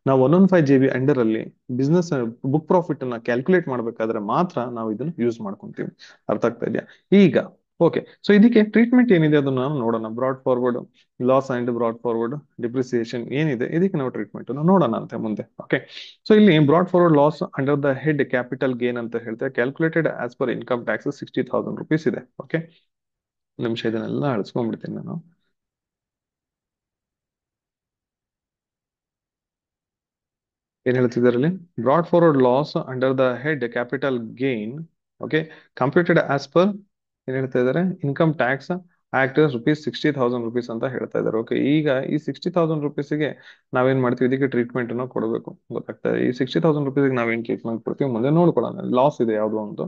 ನಾವು 115 JB ಅಂಡರ್ ಅಲ್ಲಿ ಬಿಸ್ನೆಸ್ ಬುಕ್ ಪ್ರಾಫಿಟ್ ಅನ್ನ ಕ್ಯಾಲ್ಕುಲೇಟ್ ಮಾಡ್ಬೇಕಾದ್ರೆ ಮಾತ್ರ ನಾವು ಇದನ್ನ ಯೂಸ್ ಮಾಡ್ಕೊಂತೀವಿ. ಅರ್ಥ ಆಗ್ತಾ ಇದೆಯಾ? ಈಗ ಓಕೆ, ಸೊ ಇದಕ್ಕೆ ಟ್ರೀಟ್ಮೆಂಟ್ ಏನಿದೆ ಅದನ್ನ ನಾವು ನೋಡೋಣ. Brought forward loss and brought forward depreciation ಏನಿದೆ ಇದಕ್ಕೆ ನಾವು ಟ್ರೀಟ್ಮೆಂಟ್ ನೋಡೋಣ ಅಂತ ಮುಂದೆ. ಓಕೆ, ಸೊ ಇಲ್ಲಿ brought forward loss under the head capital gain ಅಂತ ಹೇಳ್ತಾರೆ, calculated as per income tax 60,000 rupees ಇದೆ. ಓಕೆ, ನಿಮಿಷ ಇದನ್ನೆಲ್ಲ ಅಳಿಸ್ಕೊಂಡ್ಬಿಡ್ತೀನಿ ನಾನು. ಏನ್ ಹೇಳ್ತಿದಾರಲ್ಲಿ? Brought forward loss under the head capital gain, okay, computed as per ಏನ್ ಹೇಳ್ತಾ ಇದಾರೆ, ಇನ್ಕಮ್ ಟ್ಯಾಕ್ಸ್ ಆಕ್ಟ್ ₹60,000 ಅಂತ ಹೇಳ್ತಾ ಇದಾರೆ. ಓಕೆ, ಈಗ ಈ ₹60,000 ನಾವೇನ್ ಮಾಡ್ತೀವಿ, ಇದಕ್ಕೆ ಟ್ರೀಟ್ಮೆಂಟ್ ಅನ್ನು ಕೊಡಬೇಕು. ಗೊತ್ತಾಗ್ತದೆ, ಈ ₹60,000 ನಾವೇನ್ ಟ್ರೀಟ್ಮೆಂಟ್ ಕೊಡ್ತೀವಿ ಮುಂದೆ ನೋಡ್ಕೊಳ್ಳೋಣ. ಲಾಸ್ ಇದೆ ಯಾವ್ದೋ ಒಂದು,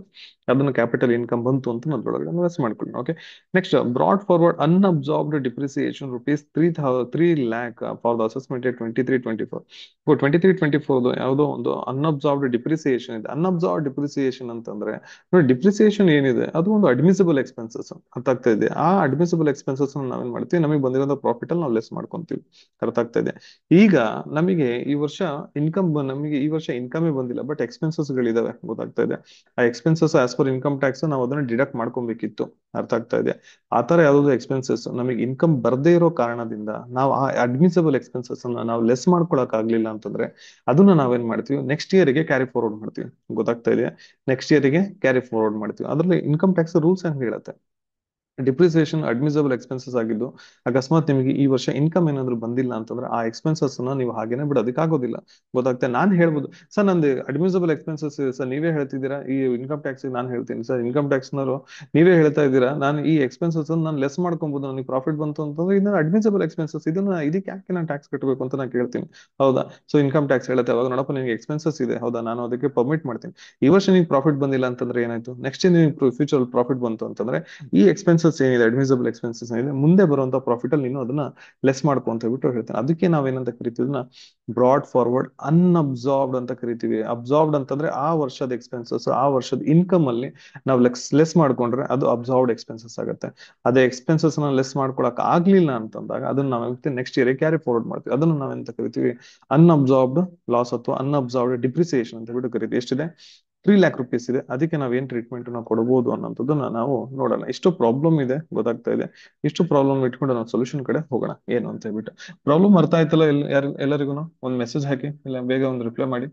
ಅದನ್ನ ಕ್ಯಾಪಿಟಲ್ ಇನ್ಕಮ್ ಬಂತು ಅಂತ ಅದ್ರೊಳಗೆ ಇನ್ವೆಸ್ಟ್ ಮಾಡ್ಕೊಳ್ಳಿ. Okay, next broad forward unabsorbed depreciation ₹3 lakh for the assessment 23-24. 23-24 ಯಾವುದೋ ಒಂದು ಅನ್ಅಬ್ಸಾರ್ಬ್ಡ್ ಡಿಪ್ರಿಸಿಯೇಷನ್ ಇದೆ. ಅನ್ಅಬ್ಸಾರ್ಬ್ಡ್ ಡಿಪ್ರಿಸಿಯೇಷನ್ ಅಂತಂದ್ರೆ ನೋಡಿ, ಡಿಪ್ರಿಸಿಯೇಷನ್ ಏನಿದೆ ಅದು ಒಂದು ಅಡ್ಮಿಸಿಬಲ್ ಎಕ್ಸ್ಪೆನ್ಸಸ್. ಅರ್ಥ ಆಗ್ತಾ ಇದೆ? ಆ ಅಡ್ಮಿಸಿಬಲ್ ಎಕ್ಸ್ಪೆನ್ಸಸ್ ನಾವೇನ್ ಮಾಡ್ತೀವಿ, ನಮಗೆ ಬಂದಿರೋ ಪ್ರಾಫಿಟ್ ಅಲ್ಲಿ ನಾವು ಲೆಸ್ ಮಾಡ್ಕೊಂತೀವಿ. ಅರ್ಥ ಆಗ್ತಾ ಇದೆ? ಈಗ ನಮಗೆ ಈ ವರ್ಷ ನಮಗೆ ಈ ವರ್ಷ ಇನ್ಕಮೇ ಬಂದಿಲ್ಲ, ಬಟ್ ಎಕ್ಸ್ಪೆನ್ಸಸ್ ಗಳಿದಾವೆ. ಗೊತ್ತಾಗ್ತಾ ಇದೆ? ಆ expenses as per income tax ನಾವು ಅದನ್ನ ಡಿಡಕ್ಟ್ ಮಾಡ್ಕೊಬೇಕಿತ್ತು. ಅರ್ಥ ಆಗ್ತಾ ಇದೆ? ಆತರ ಯಾವ್ದು ಎಕ್ಸ್ಪೆನ್ಸಸ್ ನಮಗೆ ಇನ್ಕಮ್ ಬರ್ದೇ ಇರೋ ಕಾರಣದಿಂದ ನಾವು ಆ ಅಡ್ಮಿಸಿಬಲ್ ಎಕ್ಸ್ಪೆನ್ಸಸ್ ಅನ್ನ ನಾವು ಲೆಸ್ ಮಾಡ್ಕೊಳಕ್ ಆಗ್ಲಿಲ್ಲ ಅಂತಂದ್ರೆ ಅದನ್ನ ನಾವೇನ್ ಮಾಡ್ತೀವಿ, ನೆಕ್ಸ್ಟ್ ಇಯರ್ಗೆ ಕ್ಯಾರಿ ಫಾರ್ವರ್ಡ್ ಮಾಡ್ತೀವಿ. ಗೊತ್ತಾಗ್ತಾ ಇದೆ? ನೆಕ್ಸ್ಟ್ ಇಯರ್ಗೆ ಕ್ಯಾರಿ ಫಾರ್ವರ್ಡ್ ಮಾಡ್ತೀವಿ. ಅದ್ರಲ್ಲಿ ಇನ್ಕಮ್ ಟ್ಯಾಕ್ಸ್ ರೂಲ್ಸ್ ಹೆಂಗ್ ಹೇಳುತ್ತೆ, ಡಿಪ್ರಿಸಿಯೇಷನ್ ಅಡ್ಮಿಸಬಲ್ ಎಕ್ಸ್ಪೆನ್ಸಸ್ ಆಗಿದ್ದು, ಅಕಸ್ಮಾತ್ ನಿಮಗೆ ಈ ವರ್ಷ ಇನ್ಕಮ್ ಏನಾದ್ರು ಬಂದಿಲ್ಲ ಅಂತಂದ್ರೆ ಆ ಎಕ್ಸ್ಪೆನ್ಸಸ್ ನ ನೀವು ಹಾಗೇನೆ ಬಿಡೋದಕ್ಕೆ ಆಗೋದಿಲ್ಲ. ಗೊತ್ತಾಗ್ತದೆ? ನಾನು ಹೇಳ್ಬೋದು, ಸರ್ ನಂದು ಅಡ್ಮಿಸಬಲ್ ಎಕ್ಸ್ಪೆನ್ಸಸ್ ಇದೆ ಸರ್, ನೀವೇ ಹೇಳ್ತಿದ್ದೀರಾ. ಈ ಇನ್ಕಮ್ ಟ್ಯಾಕ್ಸ್ ನಾನು ಹೇಳ್ತೀನಿ ಸರ್, ಇನ್ಕಮ್ ಟ್ಯಾಕ್ಸ್ ನವರು ನೀವೇ ಹೇಳ್ತಾ ಇದ್ದೀರಾ, ನಾನು ಈ ಎಕ್ಸ್ಪೆನ್ಸಸ್ ನಾನು ಲೆಸ್ ಮಾಡ್ಕೊಬಹುದು, ನನಗೆ ಪ್ರಾಫಿಟ್ ಬಂತು ಅಂತಂದ್ರೆ ಇದನ್ನ ಅಡ್ಮಿಸಬಲ್ ಎಕ್ಸ್ಪೆನ್ಸಸ್, ಇದಕ್ಕೆ ಯಾಕೆ ನಾನು ಟ್ಯಾಕ್ಸ್ ಕಟ್ಟಬೇಕು ಅಂತ ನಾನು ಕೇಳ್ತೀನಿ. ಹೌದಾ? ಸೊ ಇನ್ಕಮ್ ಟ್ಯಾಕ್ಸ್ ಹೇಳುತ್ತೆ ಅವಾಗ, ನೋಡಪ್ಪ ನಿಮಗೆ ಎಕ್ಸ್ಪೆನ್ಸಸ್ ಇದೆ, ಹೌದಾ, ನಾನು ಅದಕ್ಕೆ ಪರ್ಮಿಟ್ ಮಾಡ್ತೀನಿ. ಈ ವರ್ಷ ನಿಮ್ಗೆ ಪ್ರಾಫಿಟ್ ಬಂದಿಲ್ಲ ಅಂತಂದ್ರೆ ಏನಾಯ್ತು, ನೆಕ್ಸ್ಟ್ ನಿಮ್ಗೆ ಫ್ಯೂಚರ್ ಪ್ರಾಫಿಟ್ ಬಂತು ಅಂತಂದ್ರೆ ಈ ಎಕ್ಸ್ಪೆನ್ಸಸ್ ಏನಿದೆ, ಅಡ್ಮಿಸಬಲ್ ಎಕ್ಸ್ಪೆನ್ಸಸ್ ಏನಿದೆ, ಮುಂದೆ ಬರುವಂತ ಪ್ರಾಫಿಟ್ ಅಲ್ಲಿ ನೀನು ಅದನ್ನ ಲೆಸ್ ಮಾಡ್ಕೊ ಅಂತ ಹೇಳ್ಬಿಟ್ಟು ಹೇಳ್ತೇನೆ. ಅದಕ್ಕೆ ನಾವೇನಂತ ಕರಿತೀವಿ, ಬ್ರಾಡ್ ಫಾರ್ವರ್ಡ್ ಅನ್ಅಬ್ಸಾರ್ಬ್ಡ್ ಅಂತ ಕರಿತೀವಿ. ಅಬ್ಸಾರ್ಬ್ಡ್ ಅಂತಂದ್ರೆ ಆ ವರ್ಷದ ಎಕ್ಸ್ಪೆನ್ಸಸ್, ಆ ವರ್ಷದ ಇನ್ಕಮ್ ಅಲ್ಲಿ ನಾವು ಲೆಸ್ ಮಾಡ್ಕೊಂಡ್ರೆ ಅದು ಅಬ್ಸಾರ್ಬ್ಡ್ ಎಕ್ಸ್ಪೆನ್ಸಸ್ ಆಗುತ್ತೆ. ಅದೇ ಎಕ್ಸ್ಪೆನ್ಸಸ್ ನ ಲೆಸ್ ಮಾಡ್ಕೊಳಕ್ ಆಗ್ಲಿಲ್ಲ ಅಂತಂದಾಗ ಅದನ್ನ ನಾವ್ ನೆಕ್ಸ್ಟ್ ಇಯರ್ ಕ್ಯಾರಿ ಫಾರ್ವರ್ಡ್ ಮಾಡ್ತೀವಿ. ಅದನ್ನ ನಾವೆಂತ ಕರಿತೀವಿ, ಅನ್ಅಬ್ಸಾರ್ಬ್ಡ್ ಲಾಸ್ ಅಥವಾ ಅನ್ಅಬ್ಸಾರ್ಬ್ಡ್ ಡಿಪ್ರಿಸಿಯೇಷನ್ ಅಂತ ಹೇಳ್ಬಿಟ್ಟು ಕರಿತೀವಿ. ಎಷ್ಟಿದೆ? ₹3 lakh ಇದೆ. ಅದಕ್ಕೆ ನಾವ್ ಏನ್ ಟ್ರೀಟ್ಮೆಂಟ್ ನಾವು ಕೊಡಬಹುದು ಅನ್ನೋದನ್ನ ನಾವು ನೋಡೋಣ. ಇಷ್ಟು ಪ್ರಾಬ್ಲಮ್ ಇದೆ, ಗೊತ್ತಾಗ್ತಾ ಇದೆ. ಇಷ್ಟು ಪ್ರಾಬ್ಲಮ್ ಇಟ್ಕೊಂಡು ನಾವು ಸೊಲ್ಯೂಷನ್ ಕಡೆ ಹೋಗೋಣ ಏನು ಅಂತ ಹೇಳ್ಬಿಟ್ಟು. ಪ್ರಾಬ್ಲಮ್ ಅರ್ಥ ಆಯ್ತಲ್ಲ ಎಲ್ಲರಿಗೂ? ಒಂದ್ ಮೆಸೇಜ್ ಹಾಕಿ, ಇಲ್ಲ ಬೇಗ ಒಂದು ರಿಪ್ಲೈ ಮಾಡಿ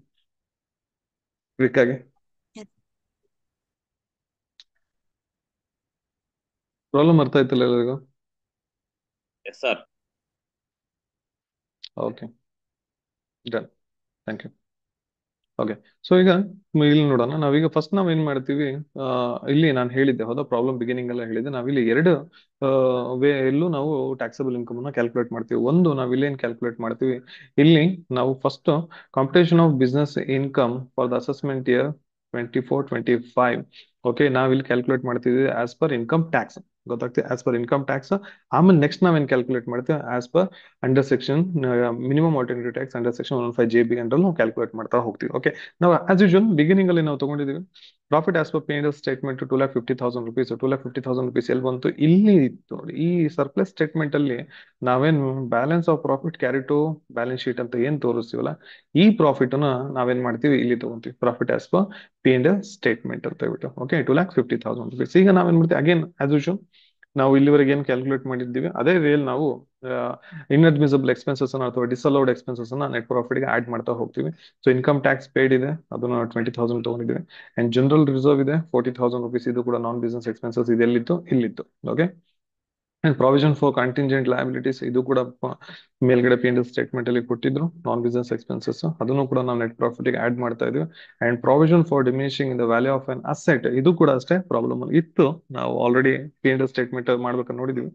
ಕ್ವಿಕ್ ಆಗಿ. ಪ್ರಾಬ್ಲಮ್ ಅರ್ಥ ಆಯ್ತಲ್ಲ ಎಲ್ಲರಿಗೂ? Yes sir. Okay, done, thank you. Okay, so ಈಗ ಇಲ್ಲಿ ನೋಡೋಣ. ನಾವೀಗ ಫಸ್ಟ್ ನಾವೇನ್ ಮಾಡ್ತೀವಿ, ಇಲ್ಲಿ ನಾನು ಹೇಳಿದ್ದೆ ಹೌದಾ, ಪ್ರಾಬ್ಲಮ್ ಬಿಗಿನಿಂಗ್ ಎಲ್ಲ ಹೇಳಿದ್ದೆ. ನಾವಿಲ್ಲಿ ಎರಡು ವೇ ಎಲ್ಲೂ ನಾವು ಟ್ಯಾಕ್ಸಬಲ್ ಇನ್ಕಮ್ ಅನ್ನ ಕ್ಯಾಲ್ಕುಲೇಟ್ ಮಾಡ್ತೀವಿ. ಒಂದು ನಾವಿಲ್ಲಿ ಏನ್ ಕ್ಯಾಲ್ಕುಲೇಟ್ ಮಾಡ್ತೀವಿ, ಇಲ್ಲಿ ನಾವು first computation of business income for the assessment year 24-25. Okay, ನಾವಿಲ್ಲಿ ಕ್ಯಾಲ್ಕುಲೇಟ್ ಮಾಡ್ತಿದ್ವಿ ಆಸ್ ಪರ್ ಇನ್ಕಮ್ ಟ್ಯಾಕ್ಸ್. ಗೊತ್ತಾಗ್ತದೆ? As per income tax. ಆಮೇಲೆ ನೆಕ್ಸ್ಟ್ ನಾವೇನ್ ಕ್ಯಾಲ್ಕುಲೇಟ್ ಮಾಡ್ತೀವಿ as per under section minimum alternative tax under section 115JB ಅಂದ್ರಲ್ಲಿ ನಾವು calculate ಮಾಡ್ತಾ ಹೋಗ್ತೀವಿ. Okay, ನಾವು ಆಸ್ ಯೂಶುವಲ್ ಬಿಗಿನಿಂಗ್ ಅಲ್ಲಿ ನಾವು ತಗೊಂಡಿದೀವಿ profit as per paid statement ₹250,000. ₹250,000 ಎಲ್ಲಿ ಬಂತು? ಇಲ್ಲಿ ಇತ್ತು ನೋಡಿ, ಈ ಸರ್ಪ್ಲಸ್ ಸ್ಟೇಟ್ಮೆಂಟ್ ಅಲ್ಲಿ ನಾವೇನ್ balance of profit carry to balance sheet ಅಂತ ಏನ್ ತೋರಿಸ್ತೀವಲ್ಲ, ಈ ಪ್ರಾಫಿಟ್ ನ ನಾವೇನ್ ಮಾಡ್ತೀವಿ, ಇಲ್ಲಿ ತಗೊಂತೀವಿ profit as per paid statement ಅಂತ ಹೇಳ್ಬಿಟ್ಟು. ಓಕೆ, ₹250,000. ಈಗ ನಾವೇನ್ ಮಾಡ್ತೀವಿ, ಅಗೇನ್ ಆಸ್ ಯೂಶುವಲ್ ನಾವು ಇಲ್ಲಿವರೆಗೆ ಏನ್ ಕ್ಯಾಲ್ಕುಲೇಟ್ ಮಾಡಿದ್ದೀವಿ ಅದೇ ವೇಲ್ ನಾವು ಇನ್ಅಡ್ಮಿಸಬಲ್ ಎಕ್ಸ್ಪೆನ್ಸಸ್ ಅಥವಾ ಡಿಸಲೌಡ್ ಎಕ್ಸ್ಪೆನ್ಸಸ್ ನೆಟ್ ಪ್ರಾಫಿಟ್ ಗೆ ಆಡ್ ಮಾಡ್ತಾ ಹೋಗ್ತೀವಿ. ಸೊ ಇನ್ಕಮ್ ಟ್ಯಾಕ್ಸ್ ಪೇಯ್ಡ್ ಇದೆ, ಅದನ್ನ 20,000 ತಗೊಂಡಿದ್ದೀವಿ. ಅಂಡ್ ಜನರಲ್ ರಿಸರ್ವ್ ಇದೆ ₹40,000. ಇದು ಕೂಡ ನಾನ್ ಬಿಸ್ನೆಸ್ ಎಕ್ಸ್ಪೆನ್ಸಸ್ ಇದೆ, ಎಲ್ಲಿತ್ತು? ಇಲ್ಲಿತ್ತು. Okay, and provision for contingent liabilities, ಇದು ಕೂಡ ಮೇಲ್ಗಡೆ ಪಿ ಅಂಡ್ ಸ್ಟೇಟ್ಮೆಂಟ್ ಅಲ್ಲಿ ಕೊಟ್ಟಿದ್ರು, ನಾನ್ ಬಿಸ್ನೆಸ್ ಎಕ್ಸ್ಪೆನ್ಸಸ್. ಅದನ್ನು ಕೂಡ ನಾವು ನೆಟ್ ಪ್ರಾಫಿಟ್ ಗೆ ಆಡ್ ಮಾಡ್ತಾ ಇದೀವಿ. And provision for diminishing in the value of an asset, ಇದು ಕೂಡ ಅಷ್ಟೇ ಪ್ರಾಬ್ಲಮ್ ಇತ್ತು. ನಾವು ಆಲ್ರೆಡಿ ಪಿ ಅಂಡ್ ಸ್ಟೇಟ್ಮೆಂಟ್ ಮಾಡ್ಬೇಕಾದ್ರೆ ನೋಡಿದ್ವಿ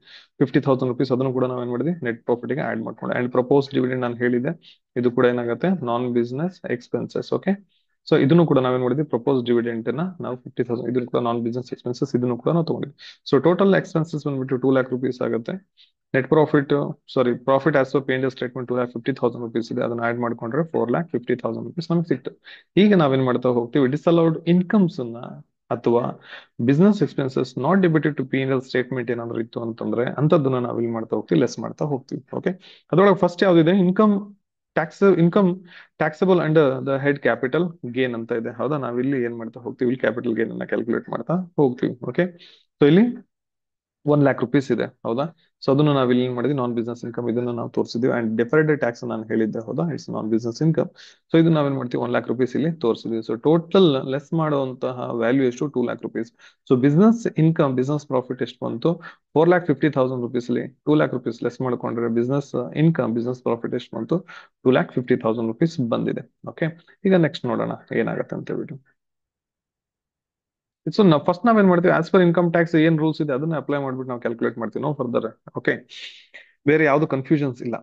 ₹50,000. ಅದನ್ನು ಕೂಡ ನಾವೇನ್ ಮಾಡಿದ್ವಿ, ನೆಟ್ ಪ್ರಾಫಿಟ್ ಗೆ ಆಡ್ ಮಾಡ್ಕೊಂಡು. ಅಂಡ್ ಪ್ರಪೋಸ್ ಡಿವಿಡೆಂಡ್ ನಾನು ಹೇಳಿದ್ದೆ, ಇದು ಕೂಡ ಏನಾಗುತ್ತೆ, non business expenses. Okay, so ಇದನ್ನು ಕೂಡ ನಾವೇನ್ ಮಾಡಿದ್ವಿ, ಪ್ರಪೋಸ್ ಡಿವಿಡೆಂಟ್ ನ ನಾವು 50,000, ಇದನ್ನು ಕೂಡ ನಾನ್ ಬಿಸ್ನೆಸ್ ಎಕ್ಸ್ಪೆನ್ಸಸ್, ಇದನ್ನು ಕೂಡ ನಾವು ತಗೊಂಡಿದ್ವಿ. ಸೊ ಟೋಟಲ್ ಎಕ್ಸ್ಪೆನ್ಸಸ್ ಬಂದ್ಬಿಟ್ಟು ₹2 lakh ಆಗುತ್ತೆ. Net profit profit as per paid statement ₹250,000 ಇದೆ, ಅದನ್ನ ಆಡ್ ಮಾಡ್ಕೊಂಡ್ರೆ ₹4,50,000 ನಮ್ಗೆ ಸಿಕ್ತು. ಈಗ ನಾವೇನ್ ಮಾಡ್ತಾ ಹೋಗ್ತೀವಿ, ಡಿಸಲೌಡ್ ಇನ್ಕಮ್ಸ್ ಅನ್ನ ಅಥವಾ business expenses not debited to P and statement ಏನಾದ್ರು ಇತ್ತು ಅಂತಂದ್ರೆ ಅಂತದನ್ನ ನಾವ್ ಇಲ್ಲಿ ಮಾಡ್ತಾ ಹೋಗ್ತೀವಿ, ಲೆಸ್ ಮಾಡ್ತಾ ಹೋಗ್ತೀವಿ. ಓಕೆ, ಅದ್ರೊಳಗೆ ಫಸ್ಟ್ ಯಾವ್ದಿದೆ, income taxable under the head capital gain ಅಂತ ಇದೆ. ಹೌದಾ, ನಾವಿಲ್ಲಿ ಏನ್ ಮಾಡ್ತಾ ಹೋಗ್ತೀವಿ, ಇಲ್ಲಿ ಕ್ಯಾಪಿಟಲ್ ಗೇನ್ ಅನ್ನ ಕ್ಯಾಲ್ಕುಲೇಟ್ ಮಾಡ್ತಾ ಹೋಗ್ತೀವಿ. ಓಕೆ, ಸೊ ಇಲ್ಲಿ ₹1 lakh ಇದೆ. ಹೌದಾ, ಸೊ ಅದನ್ನು ನಾವು ಇಲ್ಲಿ ಮಾಡಿದ್ವಿ ನಾನ್ ಬಿಸ್ನೆಸ್ ಇನ್ಕಮ್, ಇದನ್ನ ನಾವು ತೋರಿಸಿದ್ವಿ. ಅಂಡ್ ಡಿಫರ್ಡ್ ಟ್ಯಾಕ್ಸ್ ನಾನು ಹೇಳಿದ್ದೆ, ಹೌದಾ, it's non business income. So ಇದು ನಾವೇನ್ ಮಾಡ್ತೀವಿ, ₹1 lakh ಇಲ್ಲಿ ತೋರಿಸಿದ್ವಿ. ಸೊ ಟೋಟಲ್ ಲೆಸ್ ಮಾಡುವಂತಹ ವ್ಯಾಲ್ಯೂ ಎಷ್ಟು, ₹2 lakh. So business income, business profit ಎಷ್ಟು ಬಂತು, ₹4,50,000 ಅಲ್ಲಿ ₹2 lakh ಲೆಸ್ ಮಾಡ್ಕೊಂಡ್ರೆ ಬಿಸ್ನೆಸ್ ಇನ್ಕಮ್, ಬಿಸ್ನೆಸ್ ಪ್ರಾಫಿಟ್ ಎಷ್ಟು ಬಂತು, ₹2,50,000 ಬಂದಿದೆ. ಓಕೆ, ಈಗ ನೆಕ್ಸ್ಟ್ ನೋಡೋಣ ಏನಾಗುತ್ತೆ ಅಂತ ಹೇಳ್ಬಿಟ್ಟು. ಸೊ ಫಸ್ಟ್ ನಾವೇನ್ ಮಾಡ್ತೀವಿ, ಆಸ್ ಪರ್ ಇನ್ಕಮ್ ಟ್ಯಾಕ್ಸ್ ಏನ್ ರೂಲ್ಸ್ ಇದೆ ಅದನ್ನ ಅಪ್ಲೈ ಮಾಡ್ಬಿಟ್ಟು ನಾವು ಕ್ಯಾಲ್ಕುಲೇಟ್ ಮಾಡ್ತೀವಿ ನಾವು ಫರ್ದರ್. ಓಕೆ, ಬೇರೆ ಯಾವ್ದು ಕನ್ಫ್ಯೂಷನ್ಸ್ ಇಲ್ಲ.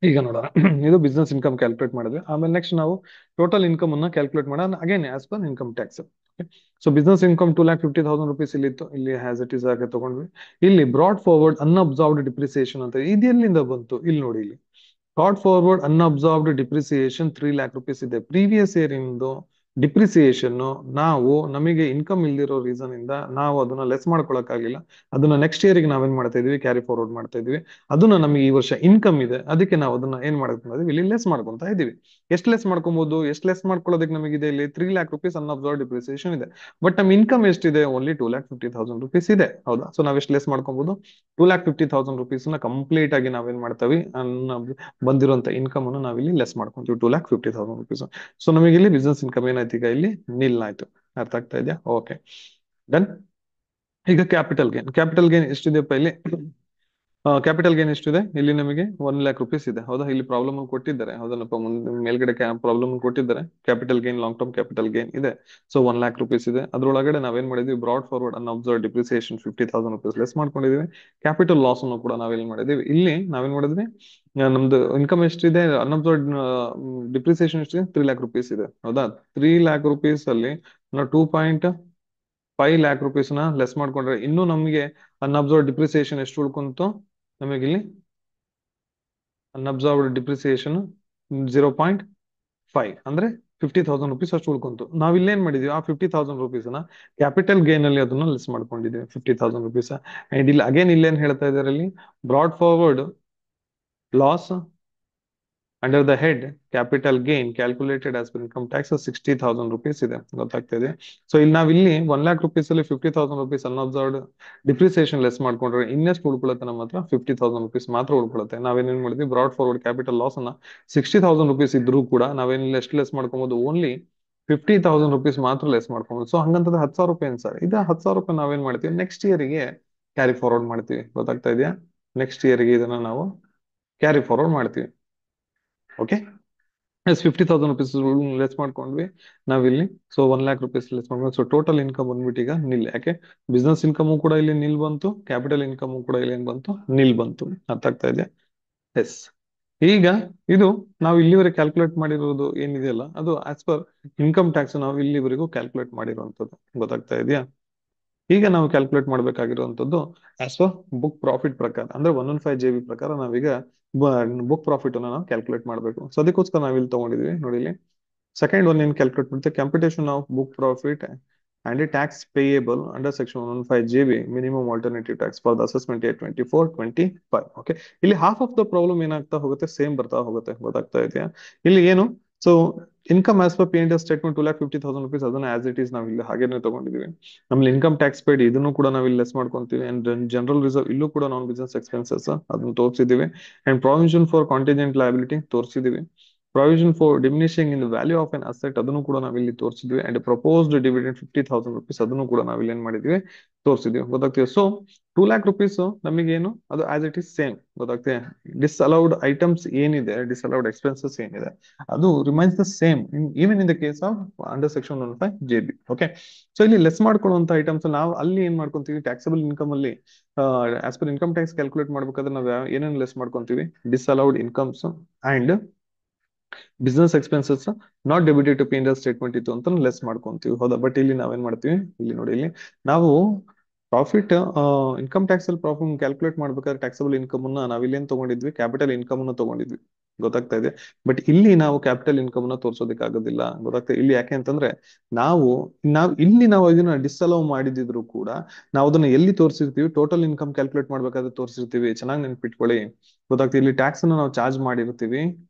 ಈಗ ನೋಡೋಣ, ಇದು ಬಿಸ್ನೆಸ್ ಇನ್ಕಮ್ ಕ್ಯಾಲ್ಕುಲೇಟ್ ಮಾಡಿದ್ವಿ. ಆಮೇಲೆ ನೆಕ್ಸ್ಟ್ ನಾವು ಟೋಟಲ್ ಇನ್ಕಮ್ ಅನ್ನ ಕ್ಯಾಲ್ಕುಲೇಟ್ ಮಾಡೋಣ again as per income tax. So business income 2,50,000 rupees ಇಲ್ಲಿ ಇತ್ತು, ಇಲ್ಲಿ ಹ್ಯಾಸ್ ಇಟ್ ಇಸ್ ಆಗಿ ತಗೊಂಡ್ವಿ. ಇಲ್ಲಿ ಬ್ರಾಡ್ ಫಾರ್ವರ್ಡ್ ಅನ್ಅಬ್ಸಾರ್ವ್ಡ್ ಡಿಪ್ರಿಸಿಯೇಷನ್ ಅಂತ ಇದು ಎಲ್ಲಿಂದ ಬಂತು, ಇಲ್ಲಿ ನೋಡಿ, ಇಲ್ಲಿ brought forward unabsorbed depreciation 3 lakh rupees ಇದೆ. ಪ್ರೀವಿಯಸ್ ಇಯರ್ ಇಂದು ಡಿಪ್ರಿಸಿಯೇಷನ್ ನಾವು ನಮಗೆ ಇನ್ಕಮ್ ಇಲ್ದಿರೋ ರೀಸನ್ ಇಂದ ನಾವು ಅದನ್ನ ಲೆಸ್ ಮಾಡ್ಕೊಳಕ್ ಆಗ್ಲಿಲ್ಲ. ಅದನ್ನ ನೆಕ್ಸ್ಟ್ ಇಯರ್ ಗೆ ನಾವೇನ್ ಮಾಡ್ತಾ ಇದೀವಿ, ಕ್ಯಾರಿ ಫಾರ್ವರ್ಡ್ ಮಾಡ್ತಾ ಇದೀವಿ. ಅದನ್ನ ನಮಗೆ ಈ ವರ್ಷ ಇನ್ಕಮ್ ಇದೆ, ಅದಕ್ಕೆ ನಾವು ಅದನ್ನ ಏನ್ ಮಾಡ್ಕೊಂಡಿದೀವಿ, ಇಲ್ಲಿ ಲೆಸ್ ಮಾಡ್ಕೊಂತಾ ಇದೀವಿ. ಎಷ್ಟು ಲೆಸ್ ಮಾಡ್ಕೊಬಹುದು, ಎಷ್ಟು ಲೆಸ್ ಮಾಡ್ಕೊಳ್ಳೋದಕ್ಕೆ ನಮಗಿದೆ, ಇಲ್ಲಿ 3 lakh rupees ಅನ್ಅಬ್ಸಾರ್ವ್ಡ್ ಡಿಪ್ರಿಸಿಯೇಷನ್ ಇದೆ. ಬಟ್ ನಮ್ಮ ಇನ್ಕಮ್ ಎಷ್ಟಿದೆ, ಓನ್ಲಿ 2,50,000 rupees ಇದೆ. ಹೌದಾ, ಸೊ ನಾವ್ ಎಷ್ಟು ಲೆಸ್ ಮಾಡ್ಕೊಬಹುದು, 2,50,000 rupees ನ ಕಂಪ್ಲೀಟ್ ಆಗಿ ನಾವೇನ್ ಮಾಡ್ತೀವಿ, ಬಂದಿರುವಂತ ಇನ್ಕಮ್ ಅನ್ನು ನಾವಿಲ್ಲಿ ಲೆಸ್ ಮಾಡ್ಕೊಂತೀವಿ, 2,50,000 rupees. ಸೊ ನಮಗೆ ಇಲ್ಲಿ ಬಿಸ್ನೆಸ್ ಇನ್ಕಮ್ ಏನಾಯ್ತು, ಈಗ ಇಲ್ಲಿ ನಿಲ್ ಆಯ್ತು. ಅರ್ಥ ಆಗ್ತಾ ಇದೆಯಾ? Okay, done. ಈಗ ಕ್ಯಾಪಿಟಲ್ ಗೇನ್ ಎಷ್ಟಿದೆಪ್ಪ ಇಲ್ಲಿ, ಕ್ಯಾಪಿಟಲ್ ಗೇನ್ ಎಷ್ಟಿದೆ ಇಲ್ಲಿ, ನಮಗೆ 1 lakh rupees ಇದೆ. ಹೌದಾ, ಇಲ್ಲಿ ಪ್ರಾಬ್ಲಮ್ ಕೊಟ್ಟಿದ್ದಾರೆ. ಹೌದನಪ್ಪ, ಮೇಲ್ಗಡೆ ಪ್ರಾಬ್ಲಮ್ ಕೊಟ್ಟಿದ್ದಾರೆ. Capital gain, long term capital gain ಇದೆ. ಸೊ 1 lakh rupees ಇದೆ. ಅದ್ರೊಳಗಡೆ ನಾವೇನ್ ಮಾಡಿದ್ವಿ, brought forward unabsorbed depreciation 50,000 rupees less ಮಾಡ್ಕೊಂಡಿದೀವಿ. ಕ್ಯಾಪಿಟಲ್ ಲಾಸ್ ಅನ್ನು ಕೂಡ ನಾವೇನ್ ಮಾಡಿದೀವಿ, ಇಲ್ಲಿ ನಾವೇನ್ ಮಾಡಿದ್ವಿ, ನಮ್ದು ಇನ್ಕಮ್ ಎಷ್ಟಿದೆ, ಅನ್ಅಬ್ಸರ್ವ್ಡ್ ಡಿಪ್ರಿಸಿಯೇಷನ್ ಎಷ್ಟಿದೆ, 3 lakh rupees ಇದೆ. ಹೌದಾ, 3 lakh rupees ಅಲ್ಲಿ ನಾವು 2.5 lakh rupees ನ ಲೆಸ್ ಮಾಡ್ಕೊಂಡ್ರೆ ಇನ್ನು ನಮಗೆ ಅನ್ಅಬ್ಸರ್ವ್ಡ್ ಡಿಪ್ರಿಸಿಯೇಷನ್ ಎಷ್ಟು ಉಳ್ಕೊಂತು, ನಮಗೆ ಇಲ್ಲಿ ಅನ್ಅಬ್ಸರ್ವ್ಡ್ ಡಿಪ್ರಿಸಿಯೇಷನ್ 0.5 ಅಂದ್ರೆ 50,000 rupees ಅಷ್ಟು ಉಳ್ಕೊಂತು. ನಾವ್ ಇಲ್ಲೇನ್ ಮಾಡಿದೀವಿ, ಆ 50,000 rupees ನ ಕ್ಯಾಪಿಟಲ್ ಗೇನ್ ಅಲ್ಲಿ ಅದನ್ನ ಲೆಸ್ ಮಾಡ್ಕೊಂಡಿದೀವಿ, 50,000 rupees. ಅಂಡ್ ಇಲ್ಲಿ ಅಗೇನ್ ಇಲ್ಲೇನ್ ಹೇಳ್ತಾ ಇದಾರೆ, ಇಲ್ಲಿ brought forward loss under the head capital gain calculated as per income tax 60,000 rupees ಇದೆ. ಗೊತ್ತಾಗ್ತಾ ಇದೆ? ಸೊ ಇಲ್ಲಿ ನಾವ್ ಇಲ್ಲಿ 1 lakh rupees ಅಲ್ಲಿ 50,000 rupees ಅನ್ಅಬ್ಸರ್ವ್ಡ್ ಡಿಪ್ರಿಸಿಯೇಷನ್ ಲೆಸ್ ಮಾಡ್ಕೊಂಡ್ರೆ ಇನ್ನೆಷ್ಟು ಉಳ್ಕೊಳುತ್ತೆ ನಮ್ಮ ಹತ್ರ, 50,000 rupees ಮಾತ್ರ ಉಳ್ಕೊಳುತ್ತೆ. ನಾವೇನೇನ್ ಮಾಡಿದ್ವಿ, ಬ್ರಾಡ್ ಫಾರ್ವರ್ಡ್ ಕ್ಯಾಪಿಟಲ್ ಲಾಸ್ ಅನ್ನ 60,000 rupees ಇದ್ರೂ ಕೂಡ ನಾವೇನಿಲ್ಲ ಎಷ್ಟು ಲೆಸ್ ಮಾಡ್ಕೊಬಹುದು, ಓನ್ಲಿ 50,000 rupees ಮಾತ್ರ ಲೆಸ್ ಮಾಡ್ಕೊಬಹುದು. ಸೊ ಹಂಗಂತಂದ್ರೆ 10,000 ರೂಪಾಯಿ ಸರ್, ಇದು 10,000 ರೂಪಾಯಿ ನಾವೇನ್ ಮಾಡ್ತೀವಿ, ನೆಕ್ಸ್ಟ್ ಇಯರ್ಗೆ ಕ್ಯಾರಿ ಫಾರ್ವರ್ಡ್ ಮಾಡ್ತೀವಿ. ಗೊತ್ತಾಗ್ತಾ ಇದೆಯಾ? ನೆಕ್ಸ್ಟ್ ಇಯರ್ಗೆ ಇದನ್ನ ನಾವು ಕ್ಯಾರಿ ಫಾರ್ವರ್ಡ್ ಮಾಡ್ತೀವಿ. ಓಕೆ, ಎಸ್ 50,000 rupees ಲೆಸ್ ಮಾಡ್ಕೊಂಡ್ವಿ ನಾವಿಲ್ಲಿ. ಸೊ 1 lakh rupees ಲೆಸ್ ಮಾಡ್ಕೊಂಡು, ಸೊ ಟೋಟಲ್ ಇನ್ಕಮ್ ಬಂದ್ಬಿಟ್ಟು ಈಗ ನಿಲ್. ಯಾಕೆ, ಬಿಸ್ನೆಸ್ ಇನ್ಕಮ್ ಕೂಡ ಇಲ್ಲಿ ನಿಲ್ ಬಂತು, ಕ್ಯಾಪಿಟಲ್ ಇನ್ಕಮ್ ಕೂಡ ಇಲ್ಲಿ ಏನ್ ಬಂತು, ನಿಲ್ ಬಂತು. ಅರ್ಥ ಆಗ್ತಾ ಇದೆಯಾ? ಎಸ್. ಈಗ ಇದು ನಾವು ಇಲ್ಲಿವರೆಗೆ ಕ್ಯಾಲ್ಕುಲೇಟ್ ಮಾಡಿರೋದು ಏನಿದೆಯಲ್ಲ, ಅದು ಆಸ್ ಪರ್ ಇನ್ಕಮ್ ಟ್ಯಾಕ್ಸ್ ನಾವು ಇಲ್ಲಿವರೆಗೂ ಕ್ಯಾಲ್ಕುಲೇಟ್ ಮಾಡಿರುವಂತದ್ದು. ಗೊತ್ತಾಗ್ತಾ ಇದೆಯಾ? ಈಗ ನಾವು ಕ್ಯಾಲ್ಕುಲೇಟ್ ಮಾಡ್ಬೇಕಾಗಿರುವಂತದ್ದು ಆಸ್ ಪರ್ ಬುಕ್ ಪ್ರಾಫಿಟ್ ಪ್ರಕಾರ, ಅಂದ್ರೆ 115 JB ಪ್ರಕಾರ ನಾವೀಗ ಬುಕ್ ಪ್ರಾಫಿಟ್ ಅನ್ನ ನಾವು ಕ್ಯಾಲ್ಕುಲೇಟ್ ಮಾಡಬೇಕು. ಸೊ ಅದಕ್ಕೋಸ್ಕರ ನಾವಿಲ್ಲಿ ತಗೊಂಡಿದ್ವಿ ನೋಡಿ, ಇಲ್ಲಿ ಸೆಕೆಂಡ್ ಒನ್ ಏನ್ ಕ್ಯಾಲ್ಕುಲೇಟ್ ಮಾಡುತ್ತೆ, computation of book profit and tax payable under section 115 JB minimum alternative tax for the assessment year 24-25. Okay, ಇಲ್ಲಿ ಹಾಫ್ ಆಫ್ ದ ಪ್ರಾಬ್ಲಮ್ ಏನಾಗ್ತಾ ಹೋಗುತ್ತೆ, ಸೇಮ್ ಬರ್ತಾ ಹೋಗುತ್ತೆ. ಗೊತ್ತಾಗ್ತಾ ಇದೆಯಾ? ಇಲ್ಲಿ ಏನು, so income as per P&L statement 2,50,000 rupees ಅದನ್ನ ಆಸ್ ಇಟ್ ಈಸ್ ನಾವು ಇಲ್ಲಿ ಹಾಗೇನೆ ತಗೊಂಡಿದೀವಿ. ನಮ್ಗೆ ಇನ್ಕಮ್ ಟ್ಯಾಕ್ಸ್ ಪೇಡ್ ಇದನ್ನು ಕೂಡ ನಾವು ಇಲ್ಲಿ ಲೆಸ್ ಮಾಡ್ಕೊಂತೀವಿ. ಅಂಡ್ ಜನರಲ್ ರಿಸರ್ವ್ ಇಲ್ಲೂ ಕೂಡ ನಾನ್ ಬಿಸ್ನೆಸ್ ಎಕ್ಸ್ಪೆನ್ಸಸ್ ಅದನ್ನ ತೋರಿಸಿದೀವಿ. And provision for contingent liability ತೋರಿಸಿದೀವಿ. Provision for diminishing in the value of an asset ಅದನ್ನು ಕೂಡ ನಾವು ಇಲ್ಲಿ ತೋರಿಸಿದ್ವಿ. ಅಂಡ್ ಪ್ರಪೋಸ್ಡ್ ಡಿವಿಡೆಂಡ್ 50,000 rupees ಅದನ್ನು ಕೂಡ ನಾವು ಇಲ್ಲಿ ಏನ್ ಮಾಡಿದ್ವಿ, ತೋರಿಸಿದ್ವಿ. ಗೊತ್ತಾಗ್ತೀವಿ? ಸೊ 2 lakh rupees ನಮಗೆ ಏನು, ಅದು ಆಸ್ ಇಟ್ ಈಸ್ ಸೇಮ್. ಗೊತ್ತಾಗ್ತದೆ? ಡಿಸ್ಅಲೌಡ್ ಐಟಮ್ಸ್ ಏನಿದೆ, ಡಿಸ್ಅಲೌಡ್ ಎಕ್ಸ್ಪೆನ್ಸಸ್ ಏನಿದೆ, ಅದು remains the same even in the case of under section 115 JB. Okay, so ಇಲ್ಲಿ ಲೆಸ್ ಮಾಡ್ಕೊಳ್ಳುವಂತ ಐಟಮ್ಸ್ ನಾವು ಅಲ್ಲಿ ಏನ್ ಮಾಡ್ಕೊಂತೀವಿ, ಟ್ಯಾಕ್ಸಬಲ್ ಇನ್ಕಮ್ ಅಲ್ಲಿ as per income tax calculate ಮಾಡ್ಬೇಕಾದ್ರೆ ನಾವು ಏನೇನು ಲೆಸ್ ಮಾಡ್ಕೊಂತೀವಿ, disallowed incomes and business expenses not debited to P&L statement ಇತ್ತು ಅಂತ ಲೆಸ್ ಮಾಡ್ಕೊಂತೀವಿ. ಹೌದಾ, ಬಟ್ ಇಲ್ಲಿ ನಾವೇನ್ ಮಾಡ್ತೀವಿ, ಇಲ್ಲಿ ನೋಡಿ, ಇಲ್ಲಿ ನಾವು ಪ್ರಾಫಿಟ್ ಇನ್ಕಮ್ ಟ್ಯಾಕ್ಸ್ ಅಲ್ಲಿ ಪ್ರಾಫಿಟ್ ಕ್ಯಾಲ್ಕುಲೇಟ್ ಮಾಡ್ಬೇಕಾದ್ರೆ ಟ್ಯಾಕ್ಸಬಲ್ ಇನ್ಕಮ್ ಅನ್ನ ನಾವಿಲ್ಲಿ ಏನ್ ತಗೊಂಡಿದ್ವಿ, ಕ್ಯಾಪಿಟಲ್ ಇನ್ಕಮ್ ಅನ್ನ ತಗೊಂಡಿದ್ವಿ. ಗೊತ್ತಾಗ್ತಾ ಇದೆ? ಬಟ್ ಇಲ್ಲಿ ನಾವು ಕ್ಯಾಪಿಟಲ್ ಇನ್ಕಮ್ ಅನ್ನ ತೋರ್ಸೋದಕ್ಕೆ ಆಗೋದಿಲ್ಲ. ಗೊತ್ತಾಗ್ತಾ ಇಲ್ಲಿ ಯಾಕೆ ಅಂತಂದ್ರೆ ನಾವು ನಾವು ಇದನ್ನ ಡಿಸ್ಅಲೌ ಮಾಡಿದ್ರು ಕೂಡ ನಾವು ಅದನ್ನ ಎಲ್ಲಿ ತೋರಿಸಿರ್ತೀವಿ, ಟೋಟಲ್ ಇನ್ಕಮ್ ಕ್ಯಾಲ್ಕುಲೇಟ್ ಮಾಡ್ಬೇಕಾದ್ರೆ ತೋರಿಸಿರ್ತೀವಿ. ಚೆನ್ನಾಗಿ ನೆನ್ಪಿಟ್ಕೊಳ್ಳಿ. ಗೊತ್ತಾಗ್ತಾ, ಇಲ್ಲಿ ಟ್ಯಾಕ್ಸ್ ಅನ್ನ ನಾವು ಚಾರ್ಜ್ ಮಾಡಿರ್ತೀವಿ,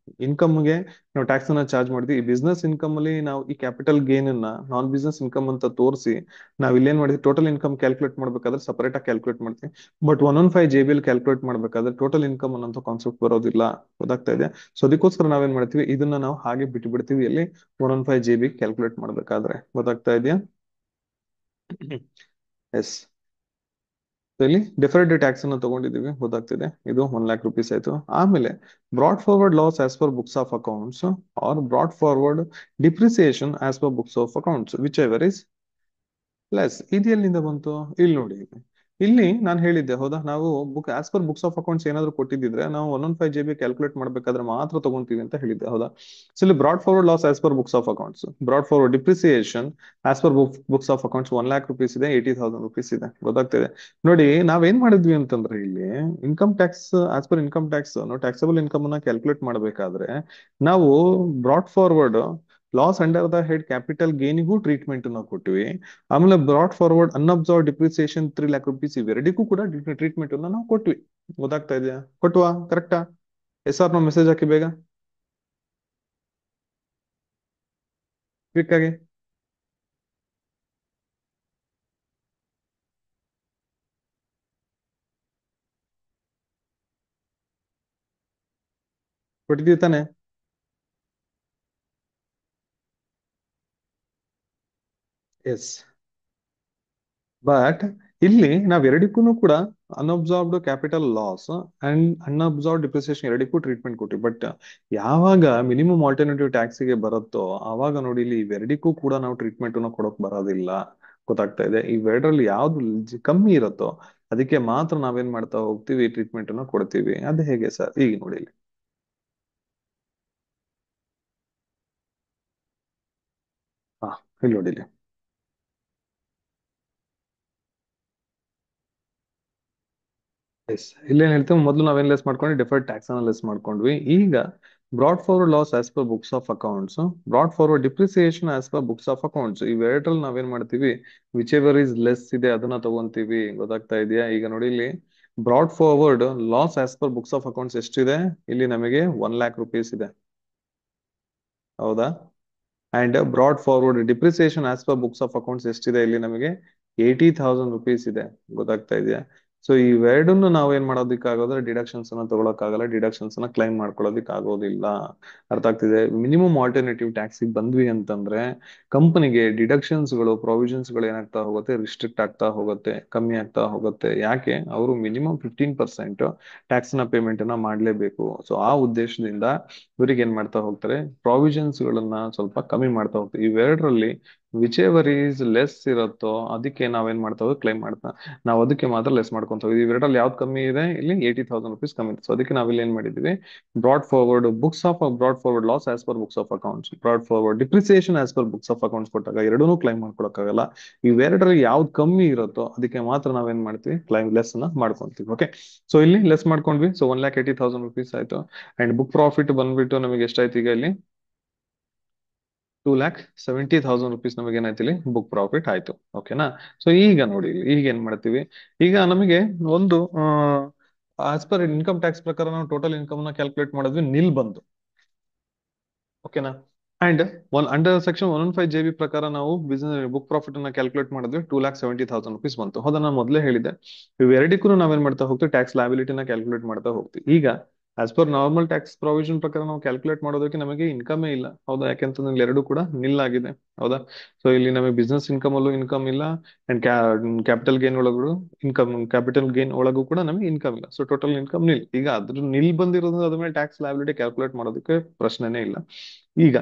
ಇನ್ಕಮ್ಗೆ ನಾವು ಟ್ಯಾಕ್ಸ್ ಅನ್ನ ಚಾರ್ಜ್ ಮಾಡ್ತೀವಿ. ಈ ಬಿಸ್ನೆಸ್ ಇನ್ಕಮ್ ಅಲ್ಲಿ ನಾವು ಈ ಕ್ಯಾಪಿಟಲ್ ಗೇನ್ ಅನ್ನ ನಾನ್ ಬಿಸ್ನೆಸ್ ಇನ್ಕಮ್ ಅಂತ ತೋರಿಸಿ ನಾವ್ ಇಲ್ಲೇನ್ ಮಾಡಿದ್ವಿ, ಟೋಟಲ್ ಇನ್ಕಮ್ ಕ್ಯಾಲ್ಕುಲೇಟ್ ಮಾಡ್ಬೇಕಾದ್ರೆ ಸಪರೇಟ್ ಆಗಿ ಕ್ಯಾಲ್ಕುಲೇಟ್ ಮಾಡ್ತೀವಿ. ಬಟ್ 115 JB ಕ್ಯಾಲ್ಕುಲೇಟ್ ಮಾಡ್ಬೇಕಾದ್ರೆ ಟೋಟಲ್ ಇನ್ಕಮ್ ಅನ್ನೋ ಕಾನ್ಸೆಪ್ಟ್ ಬರೋದಿಲ್ಲ. ಗೊತ್ತಾಗ್ತಾ ಇದೆ? ಸೊ ಅದಕ್ಕೋಸ್ಕರ ನಾವೇನ್ ಮಾಡ್ತೀವಿ, ಇದನ್ನ ನಾವು ಹಾಗೆ ಬಿಟ್ಟು ಬಿಡ್ತೀವಿ ಎಲ್ಲಿ, 115 JB ಕ್ಯಾಲ್ಕುಲೇಟ್ ಮಾಡ್ಬೇಕಾದ್ರೆ. ಗೊತ್ತಾಗ್ತಾ ಇದೆಯಾ? ಎಸ್. ಇಲ್ಲಿ ಡಿಫರ್ಡ್ ಟ್ಯಾಕ್ಸ್ ಅನ್ನು ತಗೊಂಡಿದೀವಿ. ಗೊತ್ತಾಗ್ತಿದೆ? ಇದು 1 lakh rupees ಆಯ್ತು. ಆಮೇಲೆ brought forward loss as per books of accounts or brought forward depreciation as per books of accounts, whichever is plus ಇದು ಎಲ್ಲಿಂದ ಬಂತು? ಇಲ್ಲಿ ನೋಡಿ, ಇಲ್ಲಿ ನಾನು ಹೇಳಿದ್ದೆ ಹೌದಾ, ನಾವು book as per books of accounts ಏನಾದ್ರು ಕೊಟ್ಟಿದ್ರೆ ನಾವು 115 GB ಕ್ಯಾಲ್ಕುಲೇಟ್ ಮಾಡ್ಬೇಕಾದ್ರೆ ಮಾತ್ರ ತಗೊಂತೀವಿ ಅಂತ ಹೇಳಿದ್ದೆ ಹೌದಾ. ಸೊ ಇಲ್ಲಿ brought forward loss as per books of accounts, brought forward depreciation as per books of accounts 1 lakh rupees ಇದೆ, 80,000 rupees ಇದೆ, ಗೊತ್ತಾಗ್ತಿದೆ. ನೋಡಿ ನಾವೇನ್ ಮಾಡಿದ್ವಿ ಅಂತಂದ್ರೆ ಇಲ್ಲಿ income tax as per income tax taxable income ಅನ್ನ ಕ್ಯಾಲ್ಕುಲೇಟ್ ಮಾಡ್ಬೇಕಾದ್ರೆ ನಾವು brought forward loss under the head capital ಗೇನಿಗೂ ಟ್ರೀಟ್ಮೆಂಟ್ ನಾವು ಕೊಟ್ಟಿವಿ. ಆಮೇಲೆ brought forward unabsorb depreciation 3 lakh rupees ಇವೆರಡಿಗೂ ಕೂಡ ಟ್ರೀಟ್ಮೆಂಟ್ ಅನ್ನ ನಾವು ಕೊಟ್ವಿ. ಗೊತ್ತಾಗ್ತಾ ಇದೆಯಾ? ಕೊಟ್ವಾ? ಕರೆಕ್ಟಾ? ಎಸ್ ಆರ್ ನೋ ಮೆಸೇಜ್ ಹಾಕಿ ಬೇಗ, ಕ್ವಿಕ್ ಆಗಿ. ಕೊಟ್ಟಿದ್ದೀವಿ ತಾನೆ? ಎಸ್. ಬಟ್ ಇಲ್ಲಿ ನಾವ್ ಎರಡಕ್ಕೂ ಕೂಡ unabsorbed capital loss and unabsorbed depreciation ಎರಡಕ್ಕೂ ಟ್ರೀಟ್ಮೆಂಟ್ ಕೊಟ್ಟಿವಿ. ಬಟ್ ಯಾವಾಗ ಮಿನಿಮಮ್ ಆಲ್ಟರ್ನೇಟಿವ್ ಟ್ಯಾಕ್ಸ್ ಗೆ ಬರುತ್ತೋ ಆವಾಗ ನೋಡಿ ಇಲ್ಲಿ ಇವೆರಡಕ್ಕೂ ಕೂಡ ನಾವು ಟ್ರೀಟ್ಮೆಂಟ್ ಅನ್ನು ಕೊಡೋಕ್ ಬರೋದಿಲ್ಲ. ಗೊತ್ತಾಗ್ತಾ ಇದೆ? ಇವೆರಡರಲ್ಲಿ ಯಾವ್ದು ಕಮ್ಮಿ ಇರುತ್ತೋ ಅದಕ್ಕೆ ಮಾತ್ರ ನಾವೇನ್ ಮಾಡ್ತಾ ಹೋಗ್ತೀವಿ, ಟ್ರೀಟ್ಮೆಂಟ್ ಅನ್ನು ಕೊಡ್ತೀವಿ. ಅದು ಹೇಗೆ ಸರ್? ಈಗ ನೋಡಿ ಇಲ್ಲಿ. ಹಾ, ಇಲ್ಲಿ ನೋಡಿ ಇಲ್ಲಿ. ಎಸ್, ಇಲ್ಲೇನ್ ಹೇಳ್ತೇವೆ, ಮೊದಲು ನಾವೇನ್ ಲೆಸ್ ಮಾಡ್ಕೊಂಡ್ವಿ, ಡಿಫರ್ಡ್ ಟ್ಯಾಕ್ಸ್ ಅನ್ನ ಲೆಸ್ ಮಾಡ್ಕೊಂಡ್ವಿ. ಈಗ brought forward loss as per books of accounts, brought forward depreciation as per books of accounts, ಇವೆರಡರಲ್ಲಿ ನಾವೇನ್ ಮಾಡ್ತೀವಿ, ವಿಚ್ ಎವರ್ ಇಸ್ ಲೆಸ್ ಇದೆ ಅದನ್ನ ತಗೊಂತೀವಿ. ಗೊತ್ತಾಗ್ತಾ ಇದೆಯಾ? ಈಗ ನೋಡಿ ಇಲ್ಲಿ brought forward loss as per books of accounts ಎಷ್ಟಿದೆ? ಇಲ್ಲಿ ನಮಗೆ 1 lakh rupees ಇದೆ, ಹೌದಾ. And brought forward depreciation as per books of accounts ಎಷ್ಟಿದೆ? ಇಲ್ಲಿ ನಮಗೆ 80,000 rupees ಇದೆ. ಗೊತ್ತಾಗ್ತಾ ಇದೆಯಾ? ಸೊ ಇವೆರಡನ್ನು ನಾವು ಏನ್ ಮಾಡೋದಕ್ಕಾಗೋದ್ರೆ ಡಿಡಕ್ಷನ್ಸ್ ಅನ್ನ ತಗೊಳಕ್ಕಾಗಲ್ಲ, ಡಿಡಕ್ಷನ್ಸ್ ಅನ್ನ ಕ್ಲೈಮ್ ಮಾಡ್ಕೊಳ್ಳೋದಿಕ್ ಆಗೋದಿಲ್ಲ. ಅರ್ಥ ಆಗ್ತಿದೆ? ಮಿನಿಮಮ್ ಆಲ್ಟರ್ನೇಟಿವ್ ಟ್ಯಾಕ್ಸ್ ಬಂದ್ವಿ ಅಂತಂದ್ರೆ ಕಂಪನಿಗೆ ಡಿಡಕ್ಷನ್ಸ್ ಗಳು, ಪ್ರೊವಿಷನ್ಸ್ ಗಳು ಏನಾಗ್ತಾ ಹೋಗುತ್ತೆ, ರಿಸ್ಟ್ರಿಕ್ಟ್ ಆಗ್ತಾ ಹೋಗುತ್ತೆ, ಕಮ್ಮಿ ಆಗ್ತಾ ಹೋಗುತ್ತೆ. ಯಾಕೆ? ಅವರು ಮಿನಿಮಮ್ 15% ಟ್ಯಾಕ್ಸ್ ನ ಪೇಮೆಂಟ್ ಅನ್ನ ಮಾಡ್ಲೇಬೇಕು. ಸೊ ಆ ಉದ್ದೇಶದಿಂದ ಇವರಿಗೆ ಏನ್ ಮಾಡ್ತಾ ಹೋಗ್ತಾರೆ, ಪ್ರಾವಿಷನ್ಸ್ ಗಳನ್ನ ಸ್ವಲ್ಪ ಕಮ್ಮಿ ಮಾಡ್ತಾ ಹೋಗ್ತಾರೆ. ಇವೆರಡರಲ್ಲಿ ವಿಚ್ ಎವರ್ ಈಸ್ ಲೆಸ್ ಇರುತ್ತೋ ಅದಕ್ಕೆ ನಾವೇನ್ ಮಾಡ್ತಾ ಹೋಗಿ ಕ್ಲೈಮ್ ಮಾಡ್ತಾ, ನಾವು ಅದಕ್ಕೆ ಮಾತ್ರ ಲೆಸ್ ಮಾಡ್ಕೊಂತ ಹೋಗಿ. ಇವೆರಡಲ್ಲಿ ಯಾವ್ದು ಕಮ್ಮಿ ಇದೆ? ಇಲ್ಲಿ 80,000 rupees ಕಮ್ಮಿ ಇದೆ. ಸೊ ಅದಕ್ಕೆ ನಾವಿಲ್ಲಿ ಏನ್ ಮಾಡಿದ್ವಿ, brought forward loss as per books of accounts, brought forward depreciation as per books of accounts ಕೊಟ್ಟಾಗ ಎರಡನ್ನೂ ಕ್ಲೈಮ್ ಮಾಡ್ಕೊಳಕ್ಕಾಗಲ್ಲ. ಇವೆರಡರಲ್ಲಿ ಯಾವ್ದು ಕಮ್ಮಿ ಇರುತ್ತೋ ಅದಕ್ಕೆ ಮಾತ್ರ ನಾವೇನ್ ಮಾಡ್ತೀವಿ, ಕ್ಲೈಮ್ ಲೆಸ್ ಅನ್ನ ಮಾಡ್ಕೊಂತೀವಿ. ಓಕೆ, ಸೊ ಇಲ್ಲಿ ಲೆಸ್ ಮಾಡ್ಕೊಂಡ್ವಿ. ಸೊ 1,80,000 rupees ಆಯ್ತು. ಅಂಡ್ ಬುಕ್ ಪ್ರಾಫಿಟ್ ಬಂದ್ಬಿಟ್ಟು ನಮಗೆ ಎಷ್ಟಾಯ್ತು ಈಗ ಇಲ್ಲಿ? 2,70,000 rupees ನಮಗೆ ಏನಾಯ್ತು ಇಲ್ಲಿ ಬುಕ್ ಪ್ರಾಫಿಟ್ ಆಯ್ತು. ಓಕೆನಾ? ಸೊ ಈಗ ನೋಡಿ, ಈಗ ಏನ್ ಮಾಡ್ತೀವಿ, ಈಗ ನಮಗೆ ಒಂದು ಆಸ್ ಪರ್ ಇನ್ಕಮ್ ಟ್ಯಾಕ್ಸ್ ಪ್ರಕಾರ ನಾವು ಟೋಟಲ್ ಇನ್ಕಮ್ ನ ಕ್ಯಾಲ್ಕುಲೇಟ್ ಮಾಡಿದ್ವಿ, ನಿಲ್ ಬಂತು. ಓಕೆನಾ? ಅಂಡ್ ಅಂಡರ್ ಸೆಕ್ಷನ್ 115 JB ಪ್ರಕಾರ ನಾವು ಬಿಸಿನೆಸ್ ಬುಕ್ ಪ್ರಾಫಿಟ್ ಅನ್ನ ಕ್ಯಾಲ್ಕುಲೇಟ್ ಮಾಡಿದ್ವಿ, 2,70,000 rupees ಬಂತು. ಹೌದಾ? ನಾನು ಮೊದಲೇ ಹೇಳಿದ್ದೆ ಇವೆರಡಕ್ಕೂ ನಾವೇನ್ ಮಾಡ್ತಾ ಹೋಗ್ತೀವಿ, ಟ್ಯಾಕ್ಸ್ ಲಯಬಿಲಿಟಿನ ಕ್ಯಾಲ್ಕುಲೇಟ್ ಮಾಡ್ತಾ ಹೋಗ್ತೀವಿ. ಈಗ as per normal tax provision ಪ್ರಕಾರ ನಾವು ಕ್ಯಾಲ್ಕುಲೇಟ್ ಮಾಡೋದಕ್ಕೆ ನಮಗೆ ಇನ್ಕಮೇ ಇಲ್ಲ. ಹೌದಾ? ಯಾಕೆಂತಂದ್ರೆ ಎರಡು ಕೂಡ ನಿಲ್ ಆಗಿದೆ. ಹೌದಾ? ಸೊ ಇಲ್ಲಿ ನಮಗೆ ಬಿಸ್ನೆಸ್ ಇನ್ಕಮ್ ಅಲ್ಲೂ ಇನ್ಕಮ್ ಇಲ್ಲ, ಅಂಡ್ ಕ್ಯಾಪಿಟಲ್ ಗೇನ್ ಒಳಗೂ ಕ್ಯಾಪಿಟಲ್ ಗೇನ್ ಒಳಗೂ ಕೂಡ ನಮಗೆ ಇನ್ಕಮ್ ಇಲ್ಲ. ಸೊ ಟೋಟಲ್ ಇನ್ಕಮ್ ನಿಲ್. ಈಗ ಅದ್ರ ನಿಲ್ ಬಂದಿರೋದ್ರಿಂದ ಅದ್ರ ಮೇಲೆ ಟ್ಯಾಕ್ಸ್ ಲಯಬಿಲಿಟಿ ಕ್ಯಾಲ್ಕುಲೇಟ್ ಮಾಡೋದಕ್ಕೆ ಪ್ರಶ್ನೆನೇ ಇಲ್ಲ. ಈಗ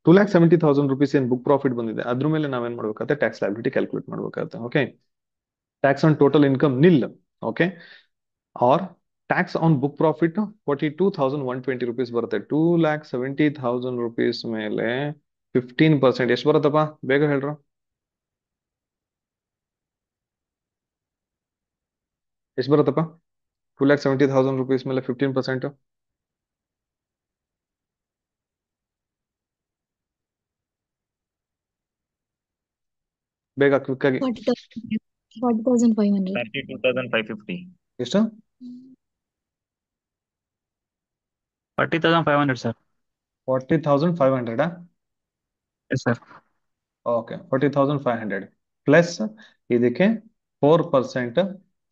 2,70,000 rupees ಏನ್ ಬುಕ್ ಪ್ರಾಫಿಟ್ ಬಂದಿದೆ ಅದ್ರ ಮೇಲೆ ನಾವೇನ್ ಮಾಡ್ಬೇಕಾಗುತ್ತೆ, ಟ್ಯಾಕ್ಸ್ ಲಯಬಿಲಿಟಿ ಕ್ಯಾಲ್ಕುಲೇಟ್ ಮಾಡ್ಬೇಕಾಗುತ್ತೆ. Okay, tax on total income nil. Okay, or tax on book profit 42,120 rupees ಬರುತ್ತೆ. 2,70,000 rupees ಮೇಲೆ 15% ಎಷ್ಟು ಬರುತ್ತಪ್ಪ? ಬೇಗ ಹೇಳ್ರು. ಎಷ್ಟು ಬರುತ್ತಪ್ಪ? 2,70,000 rupees ಮೇಲೆ 15%? ಬೇಗ ಕ್ವಿಕ್ ಆಗಿ. 40,500. 32,550. ಎಷ್ಟು? 40,500 sir. 40,500? Yes sir. Okay, 40,500 plus ಇದಕ್ಕೆ 4%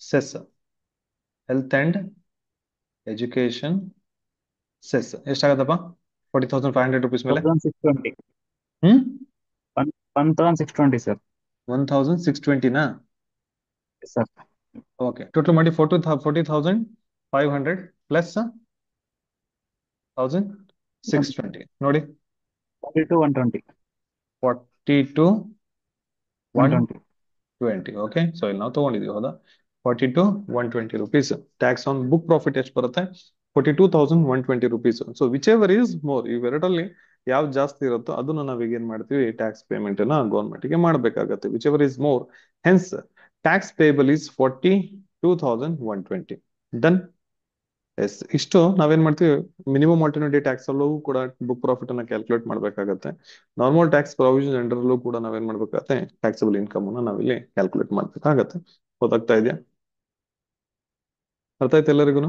cess, health and education cess. ಎಷ್ಟಾಗತ್ತಪ್ಪ 40,500 rupees ಮೇಲೆ? 1,620. Hmm 1,620 sir. 1,620ನಾ? Yes sir. ಓಕೆ, ಟೋಟಲ್ ಮಾಡಿ 40,500 ಪ್ಲಸ್ 1,620 ನೋಡಿ. 42,120. 42,120. 20. ಓಕೆ, ಸೊ ಇಲ್ಲಿ ನಾವು ತಗೊಂಡಿದೀವಿ ಹೌದಾ. 42,120 rupees. Tax on book profit ಎಷ್ಟು ಬರುತ್ತೆ? 42,120 rupees. So whichever is more, ಇವೆರಡರಲ್ಲಿ ಯಾವ್ದು ಜಾಸ್ತಿ ಇರುತ್ತೋ ಅದನ್ನ ನಾವೀಗ ಏನ್ ಮಾಡ್ತೀವಿ, ಟ್ಯಾಕ್ಸ್ ಪೇಮೆಂಟ್ ನ ಗೌರ್ಮೆಂಟ್ ಗೆ ಮಾಡ್ಬೇಕಾಗತ್ತೆ. Whichever is more, hence tax payable is 42,120. Done. Yes, ಇಷ್ಟು ನಾವೇನ್ ಮಾಡ್ತೀವಿ, ಮಿನಿಮಮ್ ಆಲ್ಟರ್ನೇಟಿವ್ ಟ್ಯಾಕ್ಸ್ ಅಲ್ಲೂ ಕೂಡ ಬುಕ್ ಪ್ರಾಫಿಟ್ ಅನ್ನ ಕ್ಯಾಲ್ಕುಲೇಟ್ ಮಾಡ್ಬೇಕಾಗತ್ತೆ. ನಾರ್ಮಲ್ ಟ್ಯಾಕ್ಸ್ ಪ್ರಾವಿಷನ್ ಅಂಡರ್ ಅಲ್ಲೂ ಕೂಡ ನಾವೇನ್ ಮಾಡ್ಬೇಕಾಗತ್ತೆ, ಟ್ಯಾಕ್ಸಬಲ್ ಇನ್ಕಮ್ ಅನ್ನ ನಾವಿಲ್ಲಿ ಕ್ಯಾಲ್ಕುಲೇಟ್ ಮಾಡ್ಬೇಕಾಗತ್ತೆ. ಗೊತ್ತಾಗ್ತಾ ಇದೆಯಾ? ಅರ್ಥ ಆಯ್ತು ಎಲ್ಲರಿಗೂ?